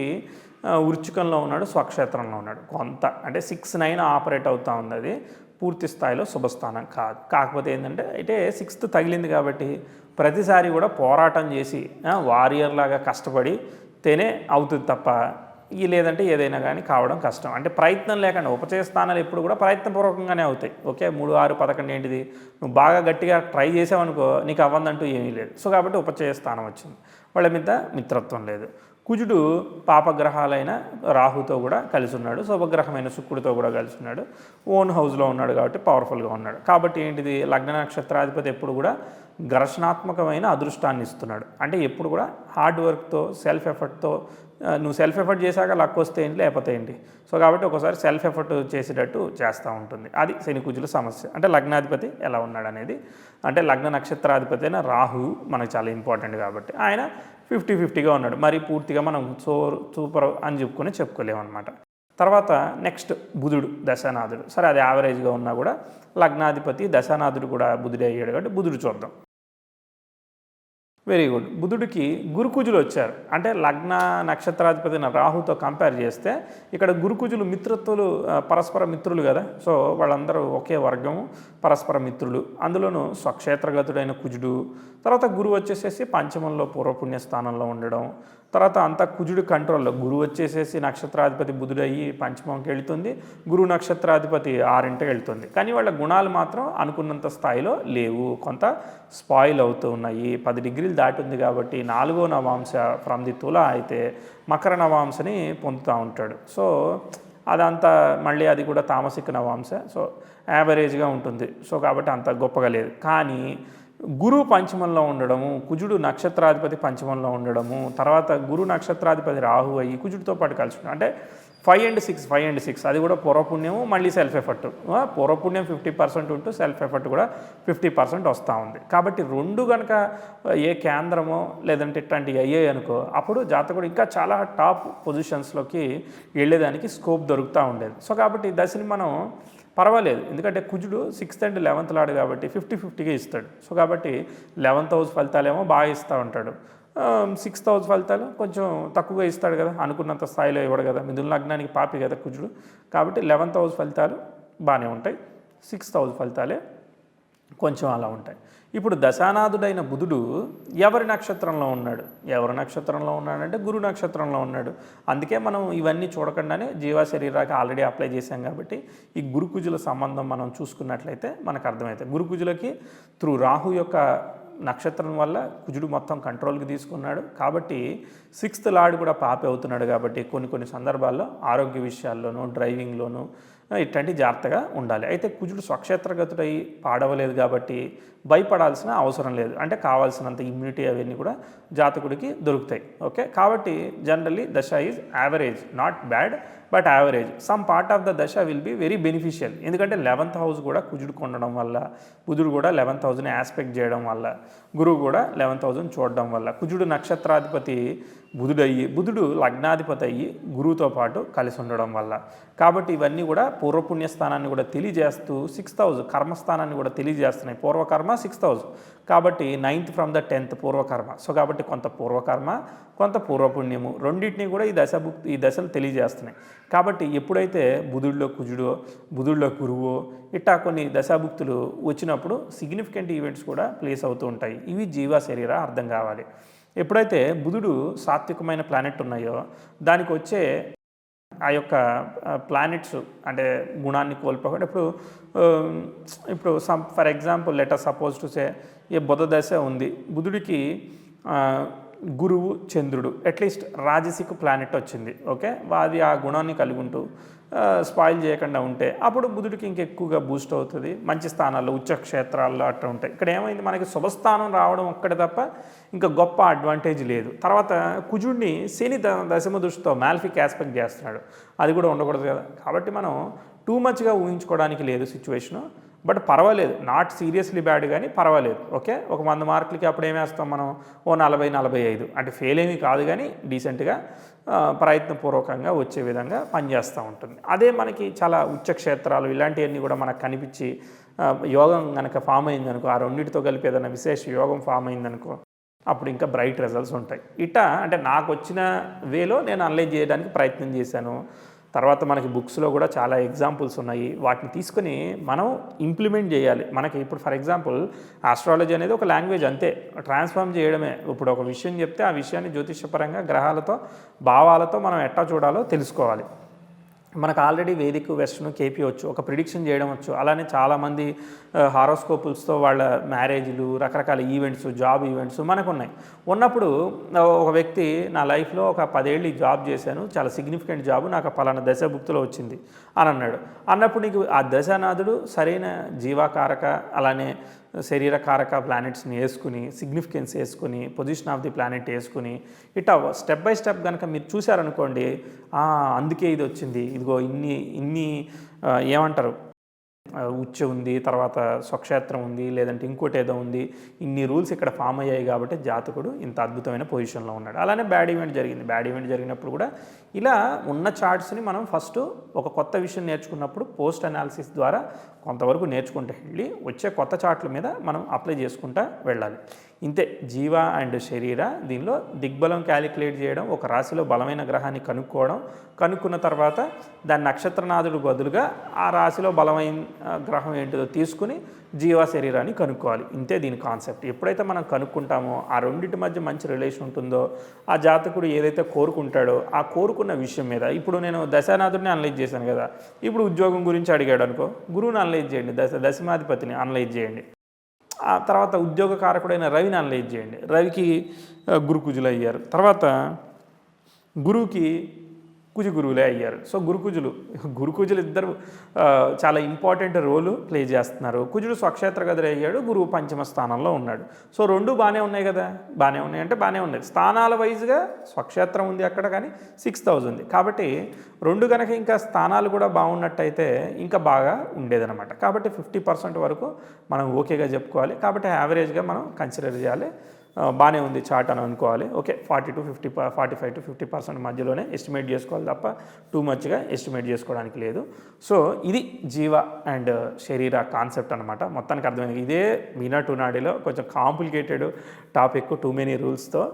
వృచ్చికంలో ఉన్నాడు, స్వక్షేత్రంలో ఉన్నాడు. కొంత అంటే 6-9 ఆపరేట్ అవుతూ ఉంది, అది పూర్తి స్థాయిలో శుభస్థానం కాదు. కాకపోతే ఏంటంటే అయితే 6th తగిలింది కాబట్టి ప్రతిసారి కూడా పోరాటం చేసి వారియర్ లాగా కష్టపడి తేనే అవుతుంది తప్ప లేదంటే ఏదైనా కానీ కావడం కష్టం. అంటే ప్రయత్నం లేకుండా ఉపచయ స్థానాలు ఎప్పుడు కూడా ప్రయత్నపూర్వకంగానే అవుతాయి. ఓకే, 3, 6, 11 ఏంటిది, నువ్వు బాగా గట్టిగా ట్రై చేసావనుకో నీకు అవ్వదంటూ ఏమీ లేదు. సో కాబట్టి ఉపచయ స్థానం వచ్చింది, వాళ్ళ మీద మిత్రత్వం లేదు. కుజుడు పాపగ్రహాలైన రాహుతో కూడా కలిసి ఉన్నాడు, శుభగ్రహమైన శుక్రుడితో కూడా కలిసి ఉన్నాడు, ఓన్ హౌస్లో ఉన్నాడు కాబట్టి పవర్ఫుల్గా ఉన్నాడు. కాబట్టి ఏంటిది, లగ్న నక్షత్రాధిపతి ఎప్పుడు కూడా ఘర్షణాత్మకమైన అదృష్టాన్ని ఇస్తున్నాడు. అంటే ఎప్పుడు కూడా హార్డ్ వర్క్తో సెల్ఫ్ ఎఫర్ట్తో, నువ్వు సెల్ఫ్ ఎఫర్ట్ చేశాక లక్ వస్తే ఏంటి లేకపోతే ఏంటి. సో కాబట్టి ఒకసారి సెల్ఫ్ ఎఫర్ట్ చేసేటట్టు చేస్తూ ఉంటుంది. అది శని కుజుల సమస్య. అంటే లగ్నాధిపతి ఎలా ఉన్నాడు అనేది, అంటే లగ్న నక్షత్రాధిపతి అయిన రాహు మనకు చాలా ఇంపార్టెంట్ కాబట్టి ఆయన 50-50గా ఉన్నాడు. మరి పూర్తిగా మనం సూపర్ అని చెప్పుకోలేమన్నమాట. తర్వాత నెక్స్ట్ బుధుడు దశానాథుడు. సరే అది యావరేజ్గా ఉన్నా కూడా లగ్నాధిపతి దశానాథుడు కూడా బుధుడే అయ్యాడు కాబట్టి బుధుడు చూద్దాం. Very good. బుధుడికి గురుకుజులు వచ్చారు. అంటే లగ్న నక్షత్రాధిపతి రాహుతో కంపేర్ చేస్తే ఇక్కడ గురుకుజులు మిత్రత్వులు, పరస్పర మిత్రులు కదా. సో వాళ్ళందరూ ఒకే వర్గము, పరస్పర మిత్రులు. అందులోనూ స్వక్షేత్రగతుడైన కుజుడు, తర్వాత గురువు వచ్చేసేసి పంచమంలో పూర్వపుణ్య స్థానంలో ఉండడం, తర్వాత అంతా కుజుడు కంట్రోల్లో. గురువు వచ్చేసేసి నక్షత్రాధిపతి బుధుడు అయ్యి పంచమంకి వెళుతుంది, గురువు నక్షత్రాధిపతి 6ంటికి వెళ్తుంది. కానీ వాళ్ళ గుణాలు మాత్రం అనుకున్నంత స్థాయిలో లేవు, కొంత స్పాయిల్ అవుతూ ఉన్నాయి. 10 డిగ్రీలు దాటి ఉంది కాబట్టి 4వ నవాంశ ఫ్రమ్ ది తుల అయితే మకర నవాంశని పొందుతూ ఉంటాడు. సో అదంతా మళ్ళీ అది కూడా తామసిక నవాంశ, సో యావరేజ్గా ఉంటుంది. సో కాబట్టి అంత గొప్పగా లేదు. కానీ గురువు పంచమంలో ఉండడము, కుజుడు నక్షత్రాధిపతి పంచమంలో ఉండడము, తర్వాత గురు నక్షత్రాధిపతి రాహు అయ్యి కుజుడితో పాటు కలిసి ఉండడం, అంటే 5 and 6 అది కూడా పూర్వపుణ్యము, మళ్ళీ సెల్ఫ్ ఎఫర్ట్. పూర్వపుణ్యం 50% ఉంటూ సెల్ఫ్ ఎఫర్ట్ కూడా 50% వస్తూ ఉంది. కాబట్టి రెండు కనుక ఏ కేంద్రమో లేదంటే ఇట్లాంటివి అయ్యాయి అనుకో, అప్పుడు జాతకుడు ఇంకా చాలా టాప్ పొజిషన్స్లోకి వెళ్ళేదానికి స్కోప్ దొరుకుతూ ఉండేది. సో కాబట్టి దశని మనం పర్వాలేదు, ఎందుకంటే కుజుడు 6th and 11th లాడు కాబట్టి 50-50గా ఇస్తాడు. సో కాబట్టి 11th హౌస్ ఫలితాలేమో బాగా ఇస్తూ ఉంటాడు, 6th హౌస్ ఫలితాలు కొంచెం తక్కువగా ఇస్తాడు కదా, అనుకున్నంత స్థాయిలో ఇవ్వడు కదా. మిథున లగ్నానికి పాపి కదా కుజుడు, కాబట్టి 11th హౌస్ ఫలితాలు బాగానే ఉంటాయి, 6th హౌస్ ఫలితాలే కొంచెం అలా ఉంటాయి. ఇప్పుడు దశానాథుడైన బుధుడు ఎవరి నక్షత్రంలో ఉన్నాడంటే గురు నక్షత్రంలో ఉన్నాడు. అందుకే మనం ఇవన్నీ చూడకుండానే జీవ శరీరానికి ఆల్రెడీ అప్లై చేశాం కాబట్టి ఈ గురుకుజుల సంబంధం మనం చూసుకున్నట్లయితే మనకు అర్థమవుతుంది. గురుకుజులకి త్రూ రాహు యొక్క నక్షత్రం వల్ల కుజుడు మొత్తం కంట్రోల్కి తీసుకున్నాడు కాబట్టి 6th లార్డ్ కూడా పాపి అవుతున్నాడు కాబట్టి కొన్ని సందర్భాల్లో ఆరోగ్య విషయాల్లోనూ, డ్రైవింగ్లోనూ, ఇట్లాంటి జాగ్రత్తగా ఉండాలి. అయితే కుజుడు స్వక్షేత్రగతుడై పాడవలేదు కాబట్టి భయపడాల్సిన అవసరం లేదు. అంటే కావాల్సినంత ఇమ్యూనిటీ అవన్నీ కూడా జాతకుడికి దొరుకుతాయి. ఓకే, కాబట్టి జనరల్లీ దశ is average, not bad but average. Some part of the దశ విల్ బి వెరీ బెనిఫిషియల్. ఎందుకంటే 11th హౌస్ కూడా కుజుడు ఉండడం వల్ల, బుధుడు కూడా 11th హౌస్ని ఆస్పెక్ట్ చేయడం వల్ల, గురువు కూడా 11th హౌస్ని చూడడం వల్ల, కుజుడు నక్షత్రాధిపతి బుధుడు లగ్నాధిపతి అయ్యి గురువుతో పాటు కలిసి ఉండడం వల్ల, కాబట్టి ఇవన్నీ కూడా పూర్వపుణ్యస్థానాన్ని కూడా తెలియజేస్తూ 6th హౌస్ కర్మస్థానాన్ని కూడా తెలియజేస్తున్నాయి. పూర్వకర్మ 6th హౌస్ కాబట్టి 9th from the 10th పూర్వకర్మ. So కాబట్టి కొంత పూర్వకర్మ కొంత పూర్వపుణ్యము రెండింటినీ కూడా ఈ దశలు తెలియజేస్తున్నాయి. కాబట్టి ఎప్పుడైతే బుధుడిలో కుజుడో బుధుడిలో గురువో ఇట్టా కొన్ని దశాభుక్తులు వచ్చినప్పుడు సిగ్నిఫికెంట్ ఈవెంట్స్ కూడా ప్లేస్ అవుతూ ఉంటాయి. ఇవి జీవ శరీర అర్థం కావాలి. ఎప్పుడైతే బుధుడు సాత్వికమైన ప్లానెట్ ఉన్నాయో దానికి వచ్చే ఆ యొక్క ప్లానెట్స్ అంటే గుణాన్ని కోల్పోకుండా ఇప్పుడు for example letter suppose to say A బుధ దశ ఉంది, బుధుడికి గురువు చంద్రుడు అట్లీస్ట్ రాజసిక ప్లానెట్ వచ్చింది. ఓకే, అది ఆ గుణాన్ని కలిగి ఉంటూ స్పాయిల్ చేయకుండా ఉంటే అప్పుడు బుధుడికి ఇంకెక్కువగా బూస్ట్ అవుతుంది. మంచి స్థానాల్లో ఉచ్చ క్షేత్రాల్లో అట్లా ఉంటాయి. ఇక్కడ ఏమైంది, మనకి శుభస్థానం రావడం ఒక్కటే తప్ప ఇంకా గొప్ప అడ్వాంటేజ్ లేదు. తర్వాత కుజుడిని శని దశమ దృష్టితో మ్యాల్ఫిక్ ఆస్పెక్ట్ చేస్తున్నాడు, అది కూడా ఉండకూడదు కదా. కాబట్టి మనం టూ మచ్గా ఊహించుకోవడానికి లేదు సిచ్యువేషను. బట్ పర్వాలేదు, నాట్ సీరియస్లీ బ్యాడ్ కానీ పర్వాలేదు. ఓకే, ఒక 100 మార్కులకి అప్పుడు ఏమేస్తాం మనం, ఓ 40-45 అంటే ఫెయిల్ ఏమీ కాదు కానీ డీసెంట్గా ప్రయత్నపూర్వకంగా వచ్చే విధంగా పనిచేస్తూ ఉంటుంది. అదే మనకి చాలా ఉచ్చక్షేత్రాలు ఇలాంటివన్నీ కూడా మనకు కనిపించి యోగం కనుక ఫామ్ అయిందనుకో, ఆ రెండింటితో కలిపి ఏదైనా విశేష యోగం ఫామ్ అయిందనుకో అప్పుడు ఇంకా బ్రైట్ రిజల్ట్స్ ఉంటాయి. ఇట్టా అంటే నాకు వచ్చిన వేలో నేను అనలైజ్ చేయడానికి ప్రయత్నం చేశాను. తర్వాత మనకి బుక్స్లో కూడా చాలా ఎగ్జాంపుల్స్ ఉన్నాయి, వాటిని తీసుకొని మనం ఇంప్లిమెంట్ చేయాలి. మనకి ఇప్పుడు ఫర్ ఎగ్జాంపుల్ ఆస్ట్రాలజీ అనేది ఒక లాంగ్వేజ్ అంతే, ట్రాన్స్ఫార్మ్ చేయడమే. ఇప్పుడు ఒక విషయం చెప్తే ఆ విషయాన్ని జ్యోతిషపరంగా గ్రహాలతో భావాలతో మనం ఎట్టా చూడాలో తెలుసుకోవాలి. మనకు ఆల్రెడీ వేదిక్ వెస్టర్న్ కేపీ వచ్చు, ఒక ప్రిడిక్షన్ చేయడం వచ్చు. అలానే చాలామంది హారోస్కోపుల్స్తో వాళ్ళ మ్యారేజ్లు రకరకాల ఈవెంట్స్ జాబ్ ఈవెంట్స్ మనకు ఉన్నాయి. ఉన్నప్పుడు ఒక వ్యక్తి నా లైఫ్లో ఒక 10 ఏళ్ళు జాబ్ చేశాను, చాలా సిగ్నిఫికెంట్ జాబ్, నాకు పలానా దశభుక్తిలో వచ్చింది అని అన్నాడు. అన్నప్పుడు నీకు ఆ దశానాథుడు సరైన జీవాకారక అలానే శరీరకారక ప్లానెట్స్ని వేసుకుని సిగ్నిఫికెన్స్ వేసుకుని పొజిషన్ ఆఫ్ ది ప్లానెట్ వేసుకుని ఇట్లా స్టెప్ బై స్టెప్ కనుక మీరు చూశారనుకోండి, అందుకే ఇది వచ్చింది, ఇదిగో ఇన్ని ఏమంటారు ఉచ్చ ఉంది, తర్వాత స్వక్షేత్రం ఉంది, లేదంటే ఇంకోటి ఏదో ఉంది, ఇన్ని రూల్స్ ఇక్కడ ఫామ్ అయ్యాయి కాబట్టి జాతకుడు ఇంత అద్భుతమైన పొజిషన్లో ఉన్నాడు. అలానే బ్యాడ్ ఈవెంట్ జరిగింది, బ్యాడ్ ఈవెంట్ జరిగినప్పుడు కూడా ఇలా ఉన్న చార్ట్స్ని మనం ఫస్ట్ ఒక కొత్త విషయం నేర్చుకున్నప్పుడు పోస్ట్ అనాలిసిస్ ద్వారా కొంతవరకు నేర్చుకుంటూ వెళ్ళి వచ్చే కొత్త చార్ట్ల మీద మనం అప్లై చేసుకుంటూ వెళ్ళాలి. ఇంతే జీవ అండ్ శరీర. దీనిలో దిగ్బలం క్యాలిక్యులేట్ చేయడం, ఒక రాశిలో బలమైన గ్రహాన్ని కనుక్కున్న తర్వాత దాని నక్షత్రనాథుడు బదులుగా ఆ రాశిలో బలమైన గ్రహం ఏంటిదో తీసుకుని జీవ శరీరాన్ని కనుక్కోవాలి. ఇంతే దీని కాన్సెప్ట్. ఎప్పుడైతే మనం కనుక్కుంటామో ఆ రెండింటి మధ్య మంచి రిలేషన్ ఉంటుందో ఆ జాతకుడు ఏదైతే కోరుకుంటాడో ఆ కోరుకున్న విషయం మీద, ఇప్పుడు నేను దశానాథుడిని అనలైజ్ చేశాను కదా, ఇప్పుడు ఉద్యోగం గురించి అడిగాడు అనుకో, గురువుని అనలైజ్ చేయండి, దశమాధిపతిని అనలైజ్ చేయండి. ఆ తర్వాత ఉద్యోగ కారకుడైన రవిని అనలైజ్ చేయండి, రవికి గురుకుజులు అయ్యారు, తర్వాత గురువుకి గురువులే అయ్యారు. సో గురుకుజులు ఇద్దరు చాలా ఇంపార్టెంట్ రోలు ప్లే చేస్తున్నారు. కుజుడు స్వక్షేత్రగతుడు అయ్యాడు, గురువు పంచమ స్థానంలో ఉన్నాడు. సో రెండు బాగానే ఉన్నాయి కదా, బాగానే ఉన్నాయి అంటే బాగానే ఉన్నాయి. స్థానాల వైజ్గా స్వక్షేత్రం ఉంది అక్కడ, కానీ 6th హౌస్ ఉంది కాబట్టి రెండు కనుక ఇంకా స్థానాలు కూడా బాగున్నట్టయితే ఇంకా బాగా ఉండేదన్నమాట. కాబట్టి 50% వరకు మనం ఓకేగా చెప్పుకోవాలి. కాబట్టి యావరేజ్గా మనం కన్సిడర్ చేయాలి. బాగానే ఉంది చార్ట్ అని అనుకోవాలి. ఓకే, 45 to 50% మధ్యలోనే ఎస్టిమేట్ చేసుకోవాలి తప్ప టూ మచ్గా ఎస్టిమేట్ చేసుకోవడానికి లేదు. సో ఇది జీవ అండ్ శరీర కాన్సెప్ట్ అనమాట. మొత్తానికి అర్థమైంది. ఇదే మీనా టూనాడిలో కొంచెం కాంప్లికేటెడ్ టాపిక్, టూ మెనీ రూల్స్తో,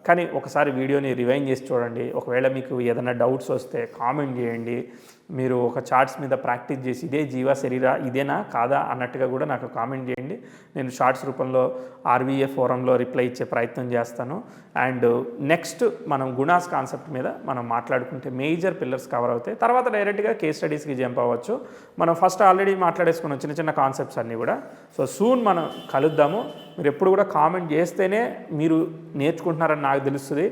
కానీ ఒకసారి వీడియోని రివైండ్ చేసి చూడండి. ఒకవేళ మీకు ఏదైనా డౌట్స్ వస్తే కామెంట్ చేయండి. మీరు ఒక చార్ట్స్ మీద ప్రాక్టీస్ చేసి ఇదే జీవ శరీర ఇదేనా కాదా అన్నట్టుగా కూడా నాకు కామెంట్ చేయండి. నేను షార్ట్స్ రూపంలో ఆర్వీఏ ఫోరంలో రిప్లై ఇచ్చే ప్రయత్నం చేస్తాను. అండ్ నెక్స్ట్ మనం గుణాస్ కాన్సెప్ట్ మీద మనం మాట్లాడుకుంటే మేజర్ పిల్లర్స్ కవర్ అవుతాయి. తర్వాత డైరెక్ట్గా కేస్ స్టడీస్కి జంప్ అవ్వచ్చు. మనం ఫస్ట్ ఆల్రెడీ మాట్లాడేసుకున్న చిన్న చిన్న కాన్సెప్ట్స్ అన్నీ కూడా. సో సూన్ మనం కలుద్దాము. మీరు ఎప్పుడు కూడా కామెంట్ చేస్తేనే మీరు నేర్చుకుంటున్నారని నాకు తెలుస్తుంది.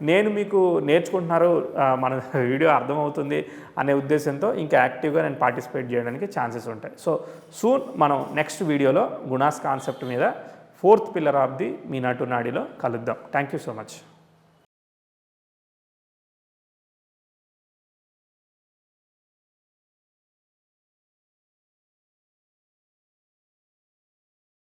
నేను మీకు నేర్చుకుంటున్నారు మన వీడియో అర్థమవుతుంది అనే ఉద్దేశంతో ఇంకా యాక్టివ్గా నేను పార్టిసిపేట్ చేయడానికి ఛాన్సెస్ ఉంటాయి. సో సూన్ మనం నెక్స్ట్ వీడియోలో గుణాస్ కాన్సెప్ట్ మీద 4th పిల్లర్ ఆఫ్ ది మీ నటునాడిలో కలుద్దాం. Thank you so much.